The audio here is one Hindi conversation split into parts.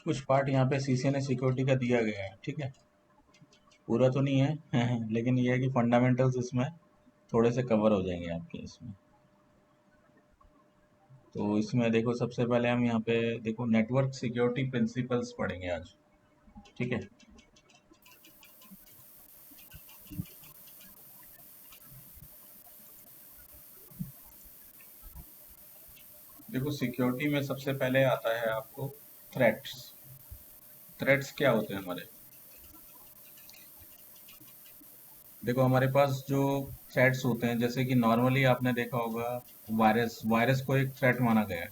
कुछ पार्ट यहाँ पे सीसीएनए सिक्योरिटी का दिया गया है, ठीक है। पूरा तो नहीं है लेकिन ये है कि फंडामेंटल्स इसमें थोड़े से कवर हो जाएंगे आपके इसमें। तो इसमें देखो सबसे पहले हम यहाँ पे देखो नेटवर्क सिक्योरिटी प्रिंसिपल्स पढ़ेंगे आज, ठीक है। देखो सिक्योरिटी में सबसे पहले आता है आपको थ्रेट्स। थ्रेट्स क्या होते हैं हमारे? देखो हमारे पास जो थ्रेट्स होते हैं, जैसे कि नॉर्मली आपने देखा होगा वायरस, वायरस को एक थ्रेट माना गया है,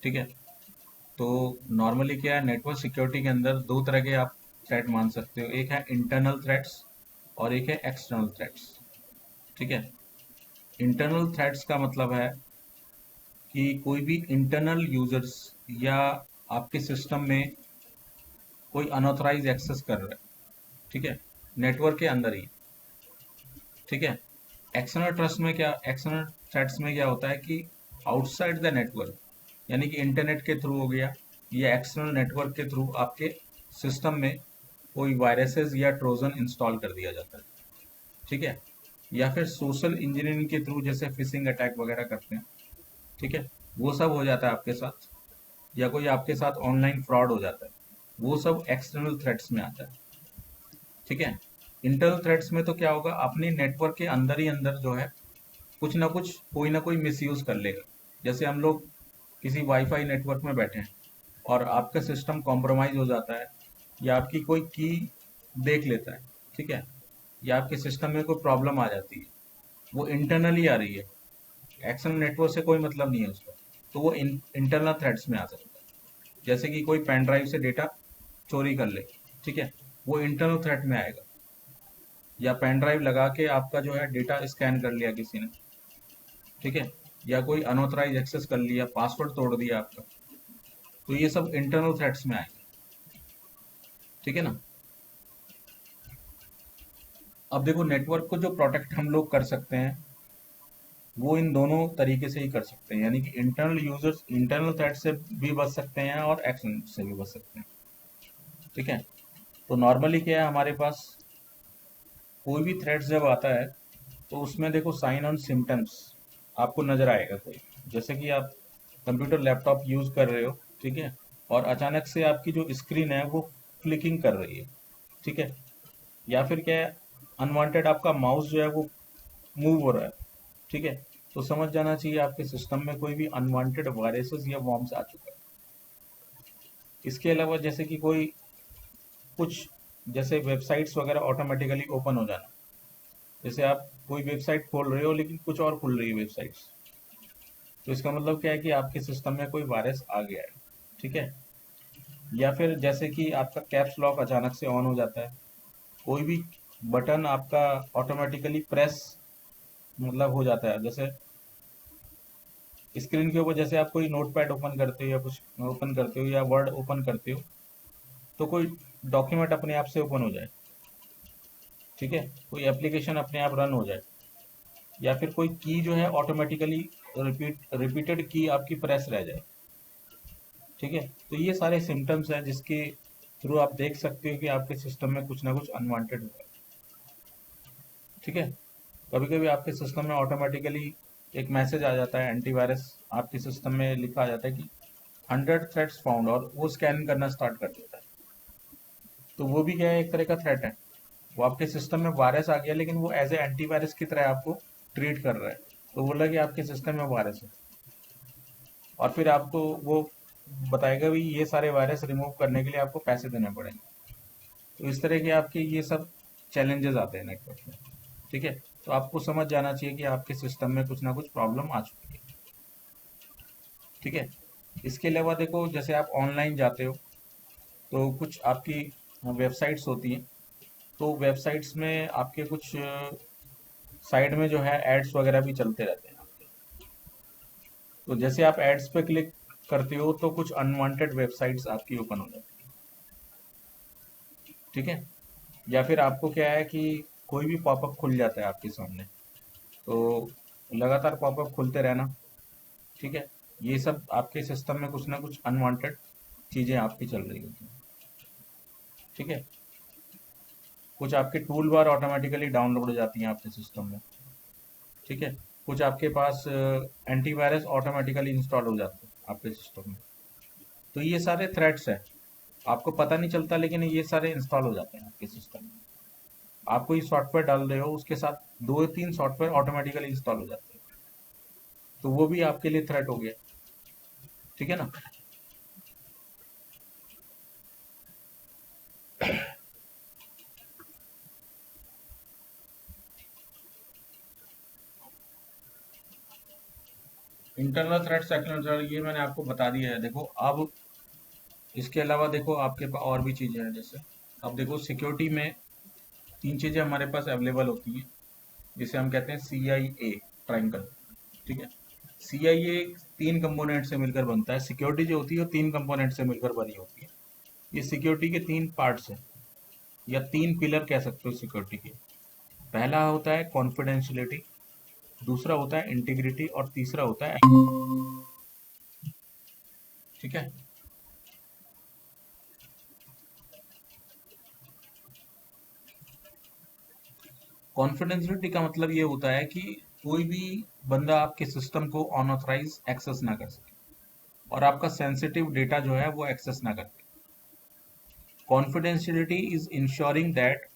ठीक है। तो नॉर्मली क्या है, नेटवर्क सिक्योरिटी के अंदर दो तरह के आप थ्रेट मान सकते हो, एक है इंटरनल थ्रेट्स और एक है एक्सटर्नल थ्रेट्स, ठीक है। इंटरनल थ्रेट्स का मतलब है कि कोई भी इंटरनल यूजर्स या आपके सिस्टम में कोई अनऑथराइज एक्सेस कर रहा है, ठीक है, नेटवर्क के अंदर ही, ठीक है। एक्सटर्नल ट्रस्ट में क्या, एक्सटर्नल थ्रेट्स में क्या होता है कि आउटसाइड द नेटवर्क, यानी कि इंटरनेट के थ्रू हो गया या एक्सटर्नल नेटवर्क के थ्रू आपके सिस्टम में कोई वायरसेस या ट्रोजन इंस्टॉल कर दिया जाता है, ठीक है। या फिर सोशल इंजीनियरिंग के थ्रू जैसे फिशिंग अटैक वगैरह करते हैं, ठीक है, वो सब हो जाता है आपके साथ। या कोई आपके साथ ऑनलाइन फ्रॉड हो जाता है, वो सब एक्सटर्नल थ्रेट्स में आता है, ठीक है। इंटरनल थ्रेट्स में तो क्या होगा, अपने नेटवर्क के अंदर ही अंदर जो है कुछ ना कुछ कोई ना कोई मिसयूज कर लेगा। जैसे हम लोग किसी वाईफाई नेटवर्क में बैठे हैं और आपका सिस्टम कॉम्प्रोमाइज हो जाता है या आपकी कोई की देख लेता है, ठीक है, या आपके सिस्टम में कोई प्रॉब्लम आ जाती है, वो इंटरनली आ रही है, एक्सटर्नल नेटवर्क से कोई मतलब नहीं है उसका, तो वो इंटरनल थ्रेट्स में आ सकता है। जैसे कि कोई पेन ड्राइव से डेटा चोरी कर ले, ठीक है, वो इंटरनल थ्रेट में आएगा। या पेन ड्राइव लगा के आपका जो है डेटा स्कैन कर लिया किसी ने, ठीक है, या कोई अनऑथराइज एक्सेस कर लिया, पासवर्ड तोड़ दिया आपका, तो ये सब इंटरनल थ्रेट्स में आएंगे, ठीक है ना। अब देखो नेटवर्क को जो प्रोटेक्ट हम लोग कर सकते हैं वो इन दोनों तरीके से ही कर सकते हैं, यानी कि इंटरनल यूजर्स इंटरनल थ्रेट से भी बच सकते हैं और एक्सटर्नल से भी बच सकते हैं, ठीक है। तो नॉर्मली क्या है हमारे पास, कोई भी थ्रेट जब आता है तो उसमें देखो साइन ऑन सिम्टम्स आपको नजर आएगा कोई। जैसे कि आप कंप्यूटर लैपटॉप यूज कर रहे हो, ठीक है, और अचानक से आपकी जो स्क्रीन है वो फ्लिकिंग कर रही है, ठीक है, या फिर क्या है, अनवांटेड आपका माउस जो है वो मूव हो रहा है, ठीक है, तो समझ जाना चाहिए आपके सिस्टम में कोई भी अनवांटेड वायरसेस या वॉर्म्स आ चुका है। इसके अलावा जैसे कि कोई कुछ, जैसे वेबसाइट्स वगैरह ऑटोमेटिकली ओपन हो जाना, जैसे आप कोई वेबसाइट खोल रहे हो लेकिन कुछ और खुल रही है वेबसाइट्स, तो इसका मतलब क्या है कि आपके सिस्टम में कोई वायरस आ गया है, ठीक है। या फिर जैसे कि आपका कैप्स लॉक अचानक से ऑन हो जाता है, कोई भी बटन आपका ऑटोमेटिकली प्रेस मतलब हो जाता है, जैसे स्क्रीन के ऊपर जैसे आप कोई नोटपैड ओपन करते हो या कुछ ओपन करते हो या वर्ड ओपन करते हो, तो कोई डॉक्यूमेंट अपने आप से ओपन हो जाए, ठीक है, कोई एप्लीकेशन अपने आप रन हो जाए, या फिर कोई की जो है ऑटोमेटिकली रिपीटेड की आपकी प्रेस रह जाए, ठीक है। तो ये सारे सिम्टम्स हैं जिसके थ्रू आप देख सकते हो कि आपके सिस्टम में कुछ ना कुछ अनवांटेड हुआ है, ठीक है। कभी कभी आपके सिस्टम में ऑटोमेटिकली एक मैसेज आ जाता है एंटीवायरस, आपके सिस्टम में लिखा आ जाता है कि 100 थ्रेट्स फाउंड, और वो स्कैन करना स्टार्ट कर देता है। तो वो भी क्या है, एक तरह का थ्रेट है। वो आपके सिस्टम में वायरस आ गया लेकिन वो एज ए एंटीवायरस की तरह आपको ट्रीट कर रहा है, तो बोला कि आपके सिस्टम में वायरस है, और फिर आपको वो बताएगा भी ये सारे वायरस रिमूव करने के लिए आपको पैसे देने पड़ेंगे। तो इस तरह के आपके ये सब चैलेंजेस आते हैं नेटवर्क में, ठीक है। तो आपको समझ जाना चाहिए कि आपके सिस्टम में कुछ ना कुछ प्रॉब्लम आ चुकी है, ठीक है। इसके अलावा देखो जैसे आप ऑनलाइन जाते हो तो कुछ आपकी वेबसाइट्स होती हैं, तो वेबसाइट्स में आपके कुछ साइड में जो है एड्स वगैरह भी चलते रहते हैं आपके। तो जैसे आप एड्स पे क्लिक करते हो तो कुछ अनवांटेड वेबसाइट्स आपकी ओपन हो जाती है, ठीक है। या फिर आपको क्या है कि कोई भी पॉपअप खुल जाता है आपके सामने, तो लगातार पॉपअप खुलते रहना, ठीक है, ये सब आपके सिस्टम में कुछ ना कुछ अनवांटेड चीज़ें आपकी चल रही होती हैं। ठीक है, कुछ आपके टूल बार ऑटोमेटिकली डाउनलोड हो जाती हैं आपके सिस्टम में। ठीक है, कुछ आपके पास एंटीवायरस ऑटोमेटिकली इंस्टॉल हो जाते हैं आपके सिस्टम में। तो ये सारे थ्रेड्स हैं, आपको पता नहीं चलता, लेकिन ये सारे इंस्टॉल हो जाते हैं आपके सिस्टम में। आप कोई सॉफ्टवेयर डाल रहे हो, उसके साथ 2 3 सॉफ्टवेयर ऑटोमेटिकली इंस्टॉल हो जाते हैं, तो वो भी आपके लिए थ्रेट हो गया। ठीक है ना। इंटरनल थ्रेड्स, एक्सटर्नल थ्रेड, ये मैंने आपको बता दिया है। देखो अब इसके अलावा देखो आपके पास और भी चीज़ें हैं। जैसे अब देखो सिक्योरिटी में 3 चीज़ें हमारे पास अवेलेबल होती हैं, जिसे हम कहते हैं CIA ट्रायंगल। ठीक है, CIA 3 कंपोनेंट से मिलकर बनता है। सिक्योरिटी जो होती है वो 3 कंपोनेंट से मिलकर बनी होती है। ये सिक्योरिटी के 3 पार्ट्स हैं, या 3 पिलर कह सकते हो सिक्योरिटी के। पहला होता है कॉन्फिडेंशियलिटी, दूसरा होता है इंटीग्रिटी, और तीसरा होता है। ठीक है, कॉन्फिडेंशियलिटी का मतलब ये होता है कि कोई भी बंदा आपके सिस्टम को अनऑथराइज एक्सेस ना कर सके, और आपका सेंसिटिव डेटा जो है वो एक्सेस ना कर सके। Confidentiality is ensuring that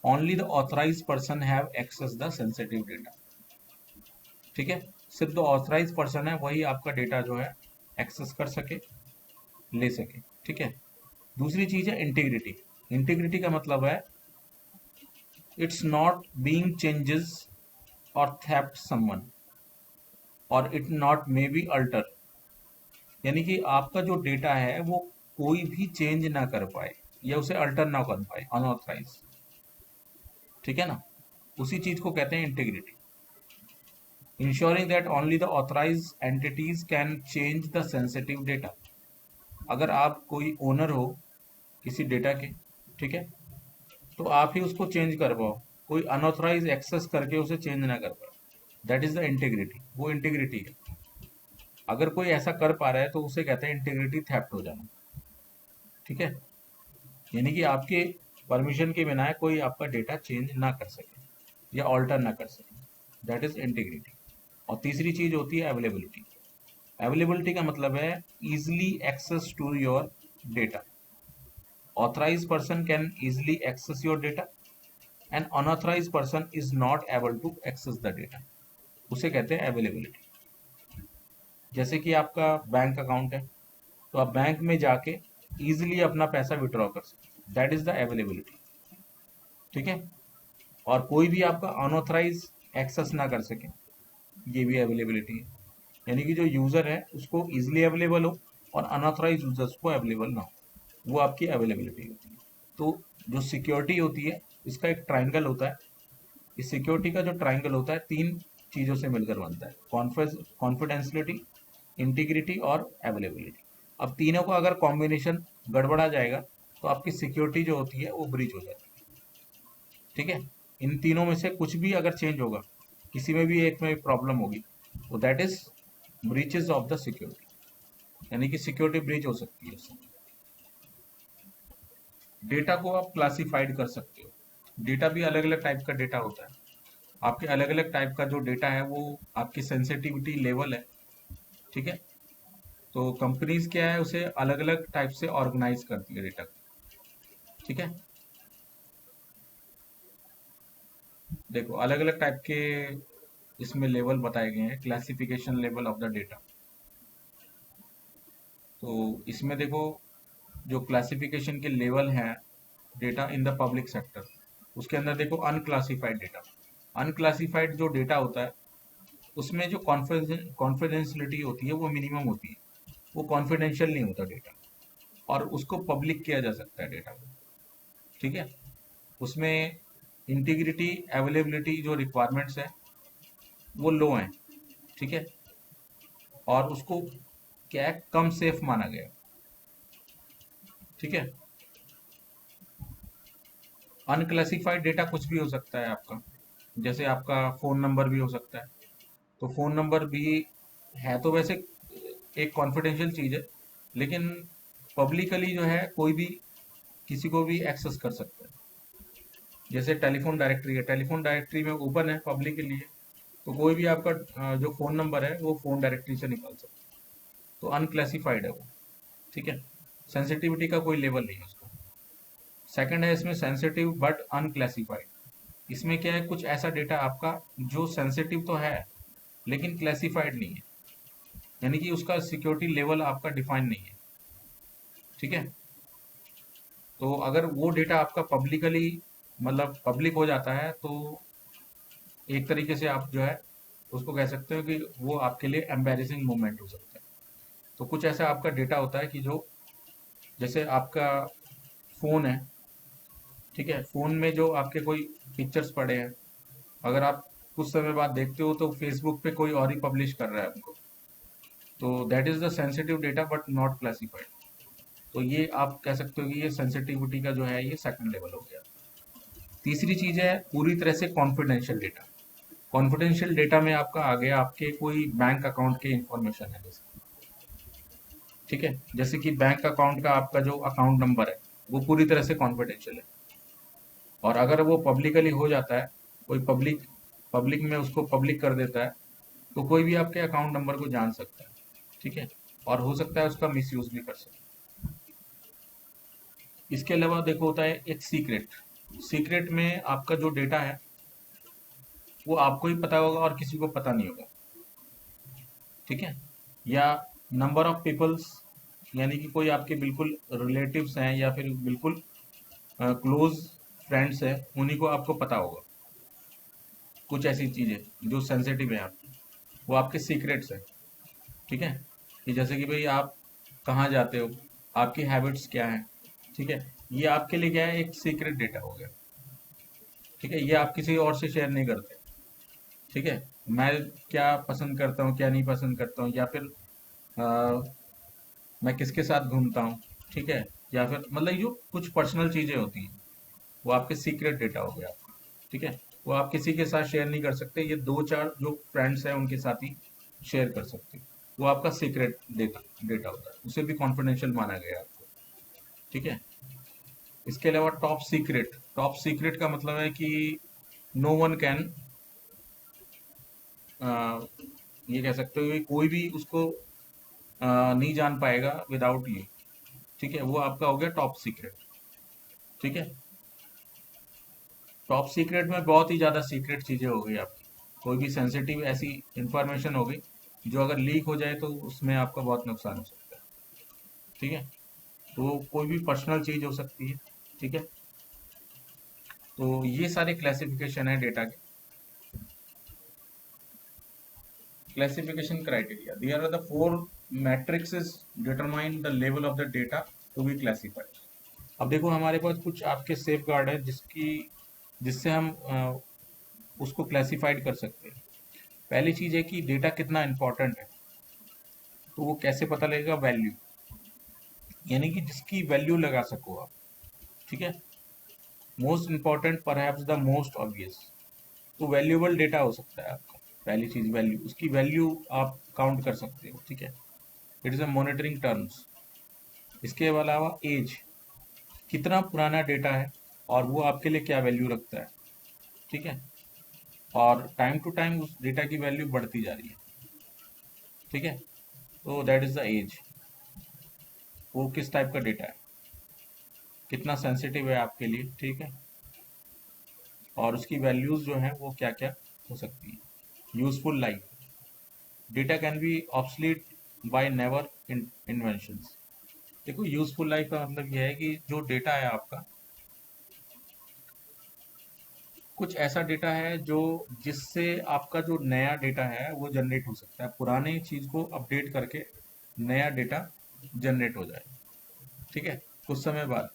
only the authorise person have access the sensitive data. ठीक है, सिर्फ जो ऑथराइज पर्सन है वही आपका डेटा जो है एक्सेस कर सके, ले सके। ठीक है, दूसरी चीज है इंटीग्रिटी। इंटीग्रिटी का मतलब है इट्स नॉट बीइंग चेंजेस और थेफ्ट समवन, और it not may be alter. यानी कि आपका जो डेटा है वो कोई भी चेंज ना कर पाए, या उसे अल्टर ना कर पाए अनऑथराइज। ठीक है ना, उसी चीज को कहते हैं integrity. Ensuring that only the authorise entities can change the sensitive data. अगर आप कोई ओनर हो किसी डेटा के, ठीक है, तो आप ही उसको चेंज कर पाओ, कोई अनऑथराइज एक्सेस करके उसे चेंज ना कर पाए। दैट इज द इंटीग्रिटी, वो इंटीग्रिटी है। अगर कोई ऐसा कर पा रहा है तो उसे कहते हैं इंटीग्रिटी थेफ्ट हो जाना। ठीक है, यानी कि आपके परमिशन के बिना कोई आपका डेटा चेंज ना कर सके या ऑल्टर ना कर सके। That is integrity. और तीसरी चीज होती है अवेलेबिलिटी। अवेलेबिलिटी का मतलब है easily access to your data. Authorise person can easily access your data, and unauthorise person is not able to access the data. उसे कहते हैं अवेलेबिलिटी। जैसे कि आपका बैंक अकाउंट है, तो आप बैंक में जाके इजिली अपना पैसा विड्रॉ कर सकते, दैट इज द अवेलेबिलिटी। ठीक है, और कोई भी आपका अनऑथराइज एक्सेस ना कर सके, ये भी अवेलेबिलिटी है। यानी कि जो यूजर है उसको इजिली अवेलेबल हो, और अनऑथराइज यूजर्स को अवेलेबल ना हो, वो आपकी अवेलेबिलिटी होती है। तो जो सिक्योरिटी होती है, इसका एक ट्राइंगल होता है। इस सिक्योरिटी का जो ट्राइंगल होता है 3 चीजों से मिलकर बनता है, कॉन्फिडेंशियलिटी, इंटीग्रिटी और अवेलेबिलिटी। अब तीनों का अगर कॉम्बिनेशन गड़बड़ा जाएगा तो आपकी सिक्योरिटी जो होती है वो ब्रीच हो जाती है। ठीक है, इन तीनों में से कुछ भी अगर चेंज होगा, किसी में भी एक में प्रॉब्लम होगी, तो that is breaches of the security. यानी कि सिक्योरिटी ब्रीच हो सकती है उससे। डेटा को आप क्लासिफाइड कर सकते हो। डेटा भी अलग अलग टाइप का डेटा होता है। आपके अलग अलग टाइप का जो डेटा है वो आपकी सेंसिटिविटी लेवल है। ठीक है, तो कंपनीज क्या है, उसे अलग अलग टाइप से ऑर्गेनाइज करती है डेटा को। ठीक है, देखो अलग अलग टाइप के इसमें लेवल बताए गए हैं, classification level of the data. तो इसमें देखो जो क्लासिफिकेशन के लेवल हैं data in the public sector, उसके अंदर देखो अनक्लासिफाइड डेटा। अनक्लासिफाइड जो डेटा होता है उसमें जो कॉन्फिडेंशियलिटी होती है वो मिनिमम होती है, वो कॉन्फिडेंशियल नहीं होता डेटा, और उसको पब्लिक किया जा सकता है डेटा को। ठीक है, उसमें इंटीग्रिटी अवेलेबिलिटी जो रिक्वायरमेंट्स है वो लो हैं। ठीक है, और उसको क्या है, कम सेफ माना गया। ठीक है, अनक्लासिफाइड डेटा कुछ भी हो सकता है आपका, जैसे आपका फ़ोन नंबर भी हो सकता है। तो फ़ोन नंबर भी है तो वैसे एक कॉन्फिडेंशियल चीज़ है, लेकिन पब्लिकली जो है कोई भी किसी को भी एक्सेस कर सकता है। जैसे टेलीफोन डायरेक्टरी है, टेलीफोन डायरेक्टरी में ओपन है पब्लिक के लिए, तो कोई भी आपका जो फ़ोन नंबर है वो फ़ोन डायरेक्टरी से निकाल सकता है। तो अनक्लासिफाइड है वो, ठीक है। सेंसिटिविटी का कोई लेवल नहीं है उसका। सेकंड है इसमें सेंसिटिव बट अनक्लासिफाइड। इसमें क्या है, कुछ ऐसा डेटा आपका जो सेंसिटिव तो है लेकिन क्लासिफाइड नहीं है, यानी कि उसका सिक्योरिटी लेवल आपका डिफाइन नहीं है, ठीक है। तो अगर वो डेटा आपका पब्लिकली मतलब पब्लिक हो जाता है तो एक तरीके से आप जो है उसको कह सकते हो कि वो आपके लिए एम्बेरसिंग मोमेंट हो सकता है। तो कुछ ऐसा आपका डेटा होता है कि जो जैसे आपका फ़ोन है, ठीक है, फ़ोन में जो आपके कोई पिक्चर्स पड़े हैं, अगर आप कुछ समय बाद देखते हो तो फेसबुक पे कोई और ही पब्लिश कर रहा है उनको, तो that is the sensitive data but not classified. तो ये आप कह सकते हो कि ये सेंसिटिविटी का जो है ये सेकंड लेवल हो गया। तीसरी चीज़ है पूरी तरह से कॉन्फिडेंशियल डेटा। कॉन्फिडेंशियल डेटा में आपका आ गया आपके कोई बैंक अकाउंट के इंफॉर्मेशन है जैसे, ठीक है, जैसे कि बैंक अकाउंट का आपका जो अकाउंट नंबर है वो पूरी तरह से कॉन्फिडेंशियल है, और अगर वो पब्लिकली हो जाता है, कोई पब्लिक पब्लिक में उसको पब्लिक कर देता है, तो कोई भी आपके अकाउंट नंबर को जान सकता है, ठीक है, और हो सकता है उसका मिसयूज भी कर सकता है। इसके अलावा देखो होता है एक सीक्रेट। सीक्रेट में आपका जो डेटा है वो आपको ही पता होगा और किसी को पता नहीं होगा, ठीक है। या नंबर ऑफ पीपल्स, यानी कि कोई आपके बिल्कुल रिलेटिव्स हैं या फिर बिल्कुल क्लोज फ्रेंड्स हैं, उन्हीं को आपको पता होगा कुछ ऐसी चीज़ें जो सेंसिटिव है आपकी, वो आपके सीक्रेट्स हैं, ठीक है। कि जैसे कि भाई आप कहाँ जाते हो, आपकी हैबिट्स क्या हैं, ठीक है, ये आपके लिए क्या है, एक सीक्रेट डेटा हो गया, ठीक है। ये आप किसी और से शेयर नहीं करते, ठीक है। मैं क्या पसंद करता हूँ क्या नहीं पसंद करता हूँ, या फिर अ, मैं किसके साथ घूमता हूँ, ठीक है, या फिर मतलब जो कुछ पर्सनल चीज़ें होती हैं वो आपके सीक्रेट डेटा हो गया आपका, ठीक है। वो आप किसी के साथ शेयर नहीं कर सकते, ये दो चार जो फ्रेंड्स हैं उनके साथ ही शेयर कर सकते हैं। वो आपका सीक्रेट डेटा डेटा होता है, उसे भी कॉन्फिडेंशियल माना गया है आपको, ठीक है। इसके अलावा टॉप सीक्रेट, टॉप सीक्रेट का मतलब है कि नो वन कैन, ये कह सकते हो कि कोई भी उसको नहीं जान पाएगा विदाउट यू, ठीक है, वो आपका हो गया टॉप सीक्रेट, ठीक है। टॉप सीक्रेट में बहुत ही ज़्यादा सीक्रेट चीज़ें हो गई आपकी, कोई भी सेंसिटिव ऐसी इंफॉर्मेशन हो गई जो अगर लीक हो जाए तो उसमें आपका बहुत नुकसान हो सकता है, ठीक है। तो कोई भी पर्सनल चीज़ हो सकती है, ठीक है। तो ये सारे क्लासिफिकेशन है डेटा के। Classification criteria, there are the four matrixes determine the level of the data to be classified. अब देखो हमारे पास कुछ आपके सेफ गार्ड है जिससे हम उसको क्लासिफाइड कर सकते हैं। पहली चीज़ है कि डेटा कितना इंपॉर्टेंट है, तो वो कैसे पता लगेगा, वैल्यू, यानी कि जिसकी वैल्यू लगा सको आप, ठीक है। Most important perhaps the most obvious, तो वैल्यूएबल डेटा हो सकता है आपका। पहली चीज वैल्यू, उसकी वैल्यू आप काउंट कर सकते हो, ठीक है, it is a monitoring terms. इसके अलावा एज, कितना पुराना डेटा है और वो आपके लिए क्या वैल्यू रखता है, ठीक है। और टाइम टू टाइम उस डेटा की वैल्यू बढ़ती जा रही है, ठीक है। तो दैट इज द एज, वो किस टाइप का डेटा है, कितना सेंसिटिव है आपके लिए, ठीक है, और उसकी वैल्यूज जो है वो क्या क्या हो सकती है। Useful life, data can be obsolete by never inventions. देखो यूजफुल लाइफ का मतलब यह है कि जो डेटा है आपका, कुछ ऐसा डेटा है जो जिससे आपका जो नया डेटा है वो जनरेट हो सकता है, पुरानी चीज को अपडेट करके नया डेटा जनरेट हो जाए, ठीक है, कुछ समय बाद।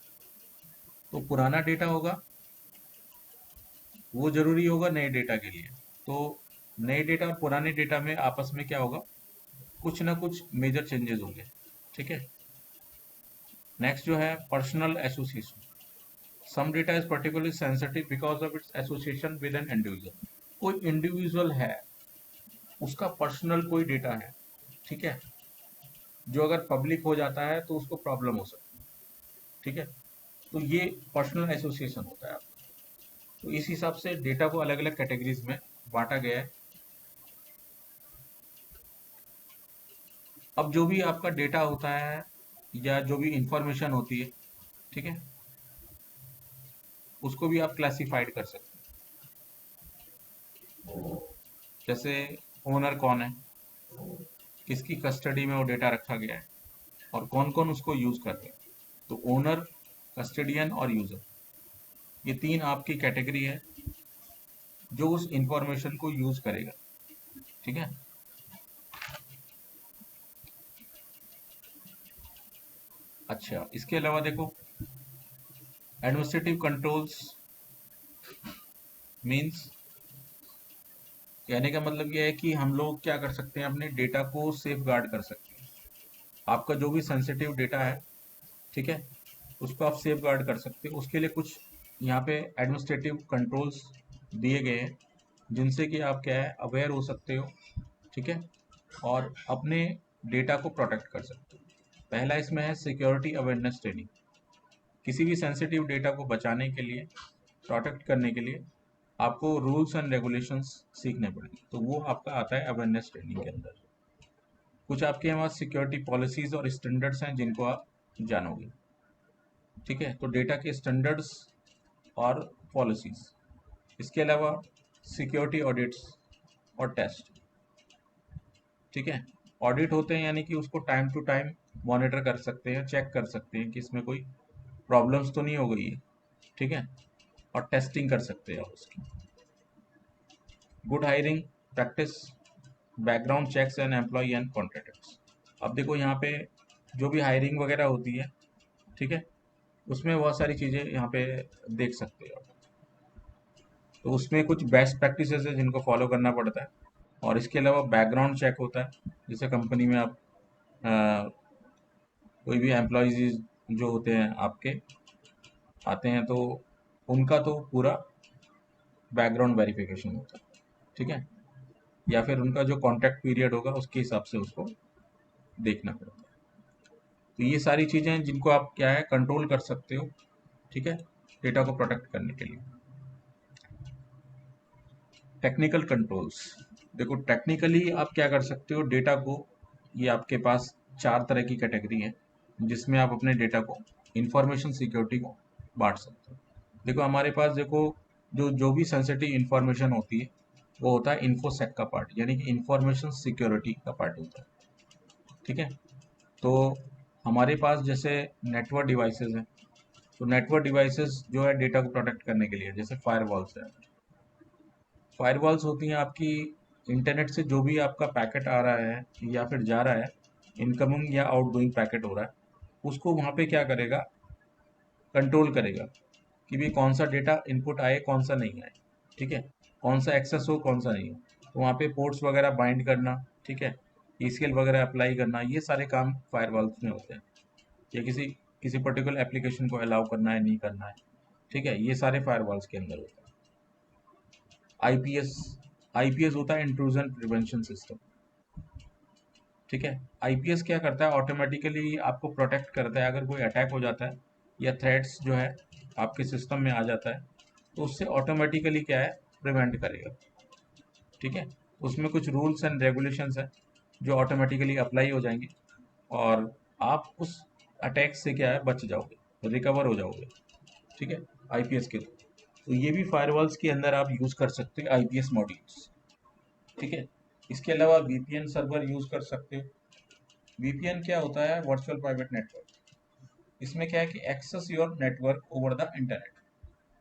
तो पुराना डेटा होगा वो जरूरी होगा नए डेटा के लिए, तो नए डेटा और पुराने डेटा में आपस में क्या होगा, कुछ ना कुछ मेजर चेंजेस होंगे, ठीक है। नेक्स्ट जो है personal association, some data is particularly sensitive because of its association with an individual. कोई इंडिविजुअल है, उसका पर्सनल कोई डेटा है, ठीक है, जो अगर पब्लिक हो जाता है तो उसको प्रॉब्लम हो सकती है। ठीक है, तो ये पर्सनल एसोसिएशन होता है आपका। तो इस हिसाब से डेटा को अलग अलग कैटेगरीज में बांटा गया है। अब जो भी आपका डेटा होता है या जो भी इंफॉर्मेशन होती है, ठीक है, उसको भी आप क्लासिफाइड कर सकते हैं। जैसे ओनर कौन है, किसकी कस्टडी में वो डेटा रखा गया है, और कौन कौन उसको यूज कर रहे हैं। तो ओनर, कस्टडियन और यूजर, ये तीन आपकी कैटेगरी है जो उस इंफॉर्मेशन को यूज करेगा। ठीक है, अच्छा, इसके अलावा देखो, एडमिनिस्ट्रेटिव कंट्रोल्स मींस, कहने का मतलब यह है कि हम लोग क्या कर सकते हैं, अपने डेटा को सेफ गार्ड कर सकते हैं। आपका जो भी सेंसिटिव डेटा है, ठीक है, उसको आप सेफ गार्ड कर सकते हो। उसके लिए कुछ यहाँ पे एडमिनिस्ट्रेटिव कंट्रोल्स दिए गए हैं जिनसे कि आप क्या है, अवेयर हो सकते हो। ठीक है, और अपने डेटा को प्रोटेक्ट कर सकते हो। पहला इसमें है सिक्योरिटी अवेयरनेस ट्रेनिंग। किसी भी सेंसिटिव डेटा को बचाने के लिए, प्रोटेक्ट करने के लिए आपको रूल्स एंड रेगुलेशंस सीखने पड़ेंगे। तो वो आपका आता है अवेयरनेस ट्रेनिंग के अंदर। कुछ आपके यहाँ सिक्योरिटी पॉलिसीज और स्टैंडर्ड्स हैं जिनको आप जानोगे। ठीक है, तो डेटा के स्टैंडर्ड्स और पॉलिसीज, इसके अलावा सिक्योरिटी ऑडिट्स और टेस्ट। ठीक है, ऑडिट होते हैं यानी कि उसको टाइम टू टाइम मॉनिटर कर सकते हैं, चेक कर सकते हैं कि इसमें कोई प्रॉब्लम्स तो नहीं हो गई है। ठीक है, और टेस्टिंग कर सकते हैं आप उसकी। Good hiring practice, background checks and employ and contracts. अब देखो यहाँ पे जो भी हायरिंग वगैरह होती है, ठीक है, उसमें बहुत सारी चीज़ें यहाँ पे देख सकते हो आप। तो उसमें कुछ बेस्ट प्रैक्टिसेस है जिनको फॉलो करना पड़ता है। और इसके अलावा बैकग्राउंड चेक होता है, जैसे कंपनी में आप अ, कोई भी एम्प्लॉयज जो होते हैं आपके आते हैं, तो उनका तो पूरा बैकग्राउंड वेरिफिकेशन होता है। ठीक है, या फिर उनका जो कॉन्ट्रैक्ट पीरियड होगा उसके हिसाब से उसको देखना पड़ता है। तो ये सारी चीज़ें हैं जिनको आप क्या है, कंट्रोल कर सकते हो। ठीक है, डेटा को प्रोटेक्ट करने के लिए। टेक्निकल कंट्रोल्स, देखो टेक्निकली आप क्या कर सकते हो डेटा को, ये आपके पास चार तरह की कैटेगरी है जिसमें आप अपने डेटा को, इंफॉर्मेशन सिक्योरिटी को बांट सकते हो। देखो हमारे पास देखो, जो जो भी सेंसिटिव इंफॉर्मेशन होती है वो होता है इन्फोसेक का पार्ट, यानी कि इंफॉर्मेशन सिक्योरिटी का पार्ट होता है। ठीक है, तो हमारे पास जैसे नेटवर्क डिवाइसेस हैं, तो नेटवर्क डिवाइसेस जो है डेटा को प्रोटेक्ट करने के लिए, जैसे फायरवॉल्स है। फायरवॉल्स होती हैं आपकी, इंटरनेट से जो भी आपका पैकेट आ रहा है या फिर जा रहा है, इनकमिंग या आउटगोइंग पैकेट हो रहा है, उसको वहाँ पे क्या करेगा, कंट्रोल करेगा कि भी कौन सा डेटा इनपुट आए, कौन सा नहीं आए। ठीक है, कौन सा एक्सेस हो, कौन सा नहीं हो। तो वहाँ पे पोर्ट्स वगैरह बाइंड करना, ठीक है, ईसीएल वगैरह अप्लाई करना, ये सारे काम फायरवॉल्स में होते हैं। या किसी किसी पर्टिकुलर एप्लीकेशन को अलाउ करना है, नहीं करना है। ठीक है, ये सारे फायरवॉल्स के अंदर होता है। आईपीएस, आईपीएस होता है इंट्रूजन प्रिवेंशन सिस्टम। ठीक है, आईपीएस क्या करता है, ऑटोमेटिकली आपको प्रोटेक्ट करता है। अगर कोई अटैक हो जाता है या थ्रेट्स जो है आपके सिस्टम में आ जाता है, तो उससे ऑटोमेटिकली क्या है, प्रिवेंट करेगा। ठीक है, उसमें कुछ रूल्स एंड रेगुलेशंस है जो ऑटोमेटिकली अप्लाई हो जाएंगे, और आप उस अटैक से क्या है, बच जाओगे, रिकवर हो जाओगे। ठीक है, आईपीएस के थ्रू। तो ये भी फायरवॉल्स के अंदर आप यूज कर सकते हैं आईपीएस मॉड्यूल्स। ठीक है, इसके अलावा वीपीएन सर्वर यूज कर सकते हो। वीपीएन क्या होता है, वर्चुअल प्राइवेट नेटवर्क। इसमें क्या है कि access your network over the internet,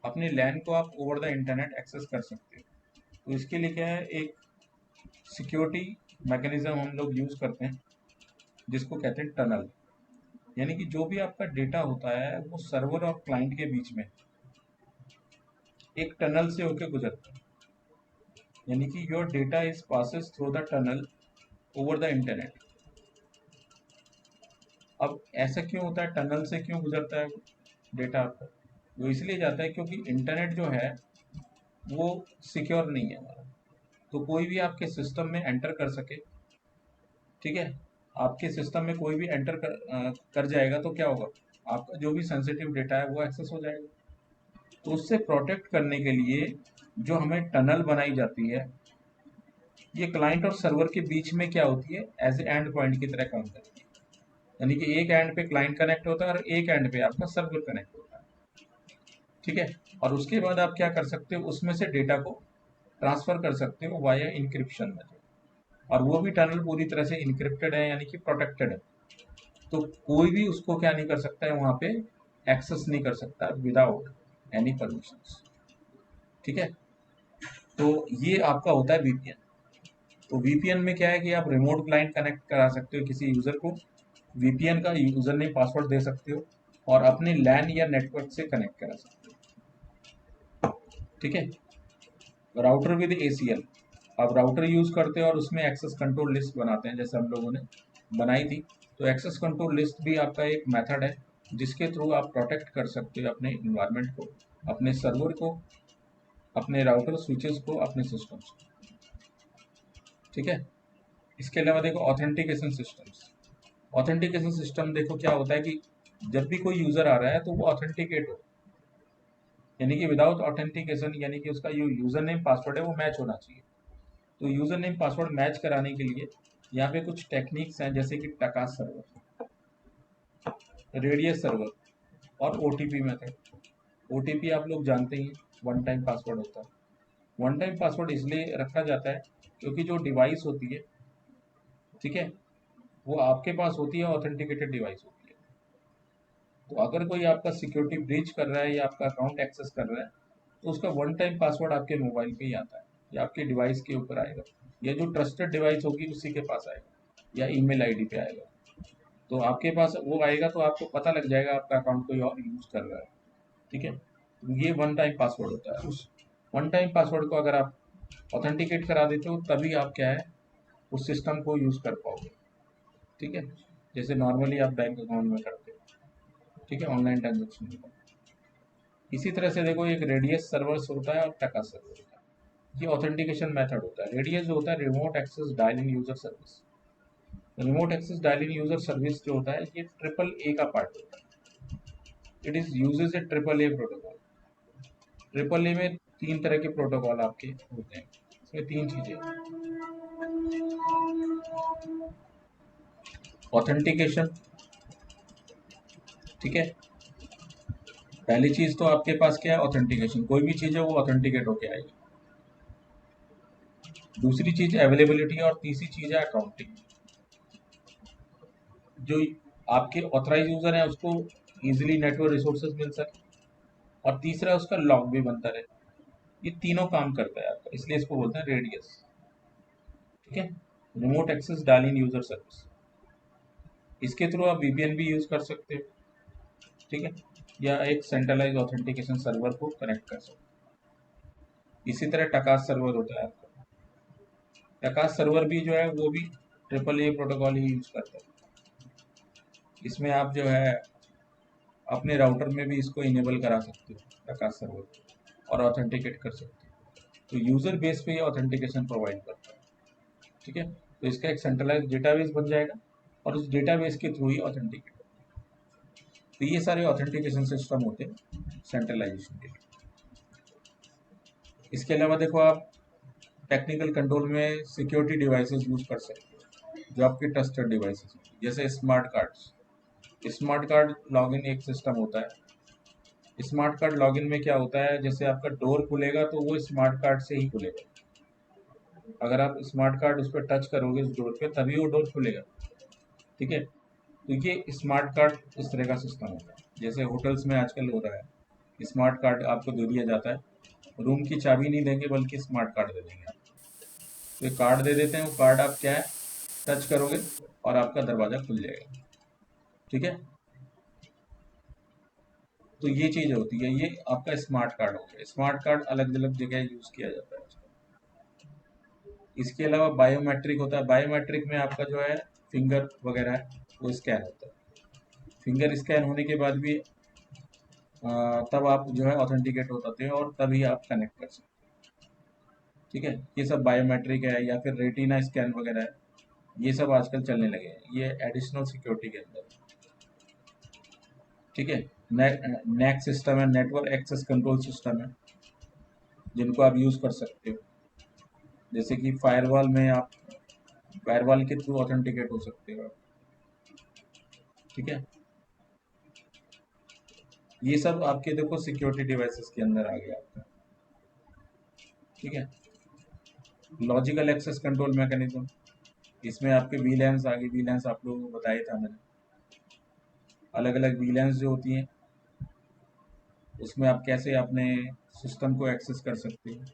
अपनी लैन को आप ओवर द इंटरनेट एक्सेस कर सकते हो। तो इसके लिए क्या है, एक सिक्योरिटी मैकेनिज्म हम लोग यूज करते हैं जिसको कहते हैं टनल। यानी कि जो भी आपका डेटा होता है वो सर्वर और क्लाइंट के बीच में एक टनल से होकर गुजरता है। यानी कि your data is passes through the tunnel over the internet. अब ऐसा क्यों होता है, टनल से क्यों गुजरता है डेटा आपका? वो इसलिए जाता है क्योंकि इंटरनेट जो है वो सिक्योर नहीं है हमारा। तो कोई भी आपके सिस्टम में एंटर कर सके। ठीक है, आपके सिस्टम में कोई भी एंटर कर जाएगा तो क्या होगा, आपका जो भी सेंसिटिव डेटा है वो एक्सेस हो जाएगा। तो उससे प्रोटेक्ट करने के लिए जो हमें टनल बनाई जाती है, ये क्लाइंट और सर्वर के बीच में क्या होती है, एज ए एंड पॉइंट की तरह काम करती है। यानी कि एक एंड पे क्लाइंट कनेक्ट होता है और एक एंड पे आपका सर्वर कनेक्ट होता है। ठीक है। और उसके बाद आप क्या कर सकते हो, उसमें से डेटा को ट्रांसफर कर सकते हो वाया इंक्रिप्शन मेथड। और वो भी टनल पूरी तरह से इंक्रिप्टेड है, यानी कि प्रोटेक्टेड है। तो कोई भी उसको क्या नहीं कर सकता है, वहां पे एक्सेस नहीं कर सकता विदाउट एनी परमिशन। ठीक है। तो ये आपका होता है वीपीएन। तो वीपीएन में क्या है कि आप रिमोट क्लाइंट कनेक्ट करा सकते हो किसी यूजर को, वीपीएन का यूजर नेम पासवर्ड दे सकते हो और अपने लैन या नेटवर्क से कनेक्ट करा सकते हो। ठीक है। राउटर विद एसीएल, आप राउटर यूज करते हो और उसमें एक्सेस कंट्रोल लिस्ट बनाते हैं, जैसे हम लोगों ने बनाई थी। तो एक्सेस कंट्रोल लिस्ट भी आपका एक मेथड है जिसके थ्रू आप प्रोटेक्ट कर सकते हो अपने इन्वायरमेंट को, अपने सर्वर को, अपने राउटर स्विचेस को, अपने सिस्टम्स को। ठीक है। इसके अलावा देखो ऑथेंटिकेशन सिस्टम्स। ऑथेंटिकेशन सिस्टम देखो क्या होता है कि जब भी कोई यूजर आ रहा है तो वो ऑथेंटिकेट हो, यानी कि विदाउट ऑथेंटिकेशन, यानी कि उसका जो यूजर नेम पासवर्ड है वो मैच होना चाहिए। तो यूजर नेम पासवर्ड मैच कराने के लिए यहाँ पे कुछ टेक्निक्स हैं, जैसे कि टका सर्वर, रेडियस सर्वर और ओटीपी मेथड। ओटीपी आप लोग जानते ही, वन टाइम पासवर्ड होता है। वन टाइम पासवर्ड इसलिए रखा जाता है क्योंकि जो डिवाइस होती है, ठीक है, वो आपके पास होती है, ऑथेंटिकेटेड डिवाइस होती है। तो अगर कोई आपका सिक्योरिटी ब्रीच कर रहा है या आपका अकाउंट एक्सेस कर रहा है, तो उसका वन टाइम पासवर्ड आपके मोबाइल पे ही आता है या आपके डिवाइस के ऊपर आएगा, या जो ट्रस्टेड डिवाइस होगी उसी के पास आएगा, या ईमेल आईडी पे आएगा। तो आपके पास वो आएगा तो आपको पता लग जाएगा आपका अकाउंट कोई और यूज कर रहा है। ठीक है। तो ये वन टाइम पासवर्ड होता है। उस वन टाइम पासवर्ड को अगर आप ऑथेंटिकेट करा देते हो तभी आप क्या है, उस सिस्टम को यूज कर पाओगे। ठीक है। जैसे नॉर्मली आप बैंक अकाउंट में करते हो। ठीक है, ऑनलाइन ट्रांजेक्शन में। इसी तरह से देखो, एक रेडियस सर्वर होता है और टका सर्वर होता है। ये ऑथेंटिकेशन मेथड होता है। रेडियस जो होता है remote access dialling user service. Remote access dialling user service जो होता है ये ट्रिपल ए का पार्ट होता है। It is uses A triple a protocol. Triple A में तीन तरह के प्रोटोकॉल आपके होते हैं। इसमें तीन चीजें, ऑथेंटिकेशन, ठीक है, पहली चीज तो आपके पास क्या है, ऑथेंटिकेशन, कोई भी चीज है वो ऑथेंटिकेट होके आएगी। दूसरी चीज अवेलेबिलिटी, और तीसरी चीज है अकाउंटिंग। जो आपके ऑथराइज यूजर है उसको इजीली नेटवर्क रिसोर्सेज मिल सके, और तीसरा उसका लॉग भी बनता रहे। ये तीनों काम करता है आपका, इसलिए इसको बोलते हैं रेडियस। ठीक है। Remote access dialling user service, इसके थ्रू आप वीपीएन भी यूज कर सकते हो। ठीक है। या एक सेंट्रलाइज ऑथेंटिकेशन सर्वर को कनेक्ट कर सकते हो। इसी तरह टकास सर्वर होता है आपका। टकास सर्वर भी जो है वो भी triple a protocol he use करता है। इसमें आप जो है अपने राउटर में भी इसको इनेबल करा सकते हो, टकास सर्वर, और ऑथेंटिकेट कर सकते हो। तो यूजर बेस पे ये ऑथेंटिकेशन प्रोवाइड करता है। ठीक है। तो इसका एक सेंट्रलाइज डेटाबेस बन जाएगा और उस डेटाबेस के थ्रू ही ऑथेंटिकेट। तो ये सारे ऑथेंटिकेशन सिस्टम होते हैं सेंट्रलाइजेशन के। इसके अलावा देखो, आप टेक्निकल कंट्रोल में सिक्योरिटी डिवाइसेस यूज कर सकते हो जो आपके ट्रस्टेड डिवाइसेस हैं, जैसे smart cards. Smart card login एक सिस्टम होता है। स्मार्ट कार्ड लॉगिन में क्या होता है, जैसे आपका डोर खुलेगा तो वो स्मार्ट कार्ड से ही खुलेगा। अगर आप स्मार्ट कार्ड उस पर टच करोगे उस डोर पे तभी वो डोर खुलेगा। ठीक है। तो ये स्मार्ट कार्ड इस तरह का सिस्टम होता है, जैसे होटल्स में आजकल हो रहा है, स्मार्ट कार्ड आपको दे दिया जाता है, रूम की चाबी नहीं देंगे बल्कि स्मार्ट कार्ड दे देंगे आप। तो एक कार्ड दे देते हैं, वो कार्ड आप क्या है, टच करोगे और आपका दरवाजा खुल जाएगा। ठीक है। तो ये चीज होती है, ये आपका स्मार्ट कार्ड हो गया। स्मार्ट कार्ड अलग अलग जगह यूज किया जाता है। इसके अलावा बायोमेट्रिक होता है। बायोमेट्रिक में आपका जो है फिंगर वगैरह है वो स्कैन होता है। फिंगर स्कैन होने के बाद भी तब आप जो है ऑथेंटिकेट हो पाते हैं और तभी आप कनेक्ट कर सकते हैं। ठीक है। ये सब बायोमेट्रिक है, या फिर रेटिना स्कैन वगैरह है। ये सब आजकल चलने लगे हैं, ये एडिशनल सिक्योरिटी के अंदर। ठीक है। नेक सिस्टम है, नेटवर्क एक्सेस कंट्रोल सिस्टम है, जिनको आप यूज कर सकते हो। जैसे कि फायरवॉल में आप फायरवॉल के थ्रू ऑथेंटिकेट हो सकते हो आप। ठीक है। ये सब आपके देखो सिक्योरिटी डिवाइसेस के अंदर आ गया आपका। ठीक है। लॉजिकल एक्सेस कंट्रोल मैकेनिज्म, इसमें आपके वीलैंस आ गए। वीलैंस आप लोगों को बताया था मैंने, अलग अलग वीलैंस जो होती हैं, उसमें आप कैसे अपने सिस्टम को एक्सेस कर सकते हो।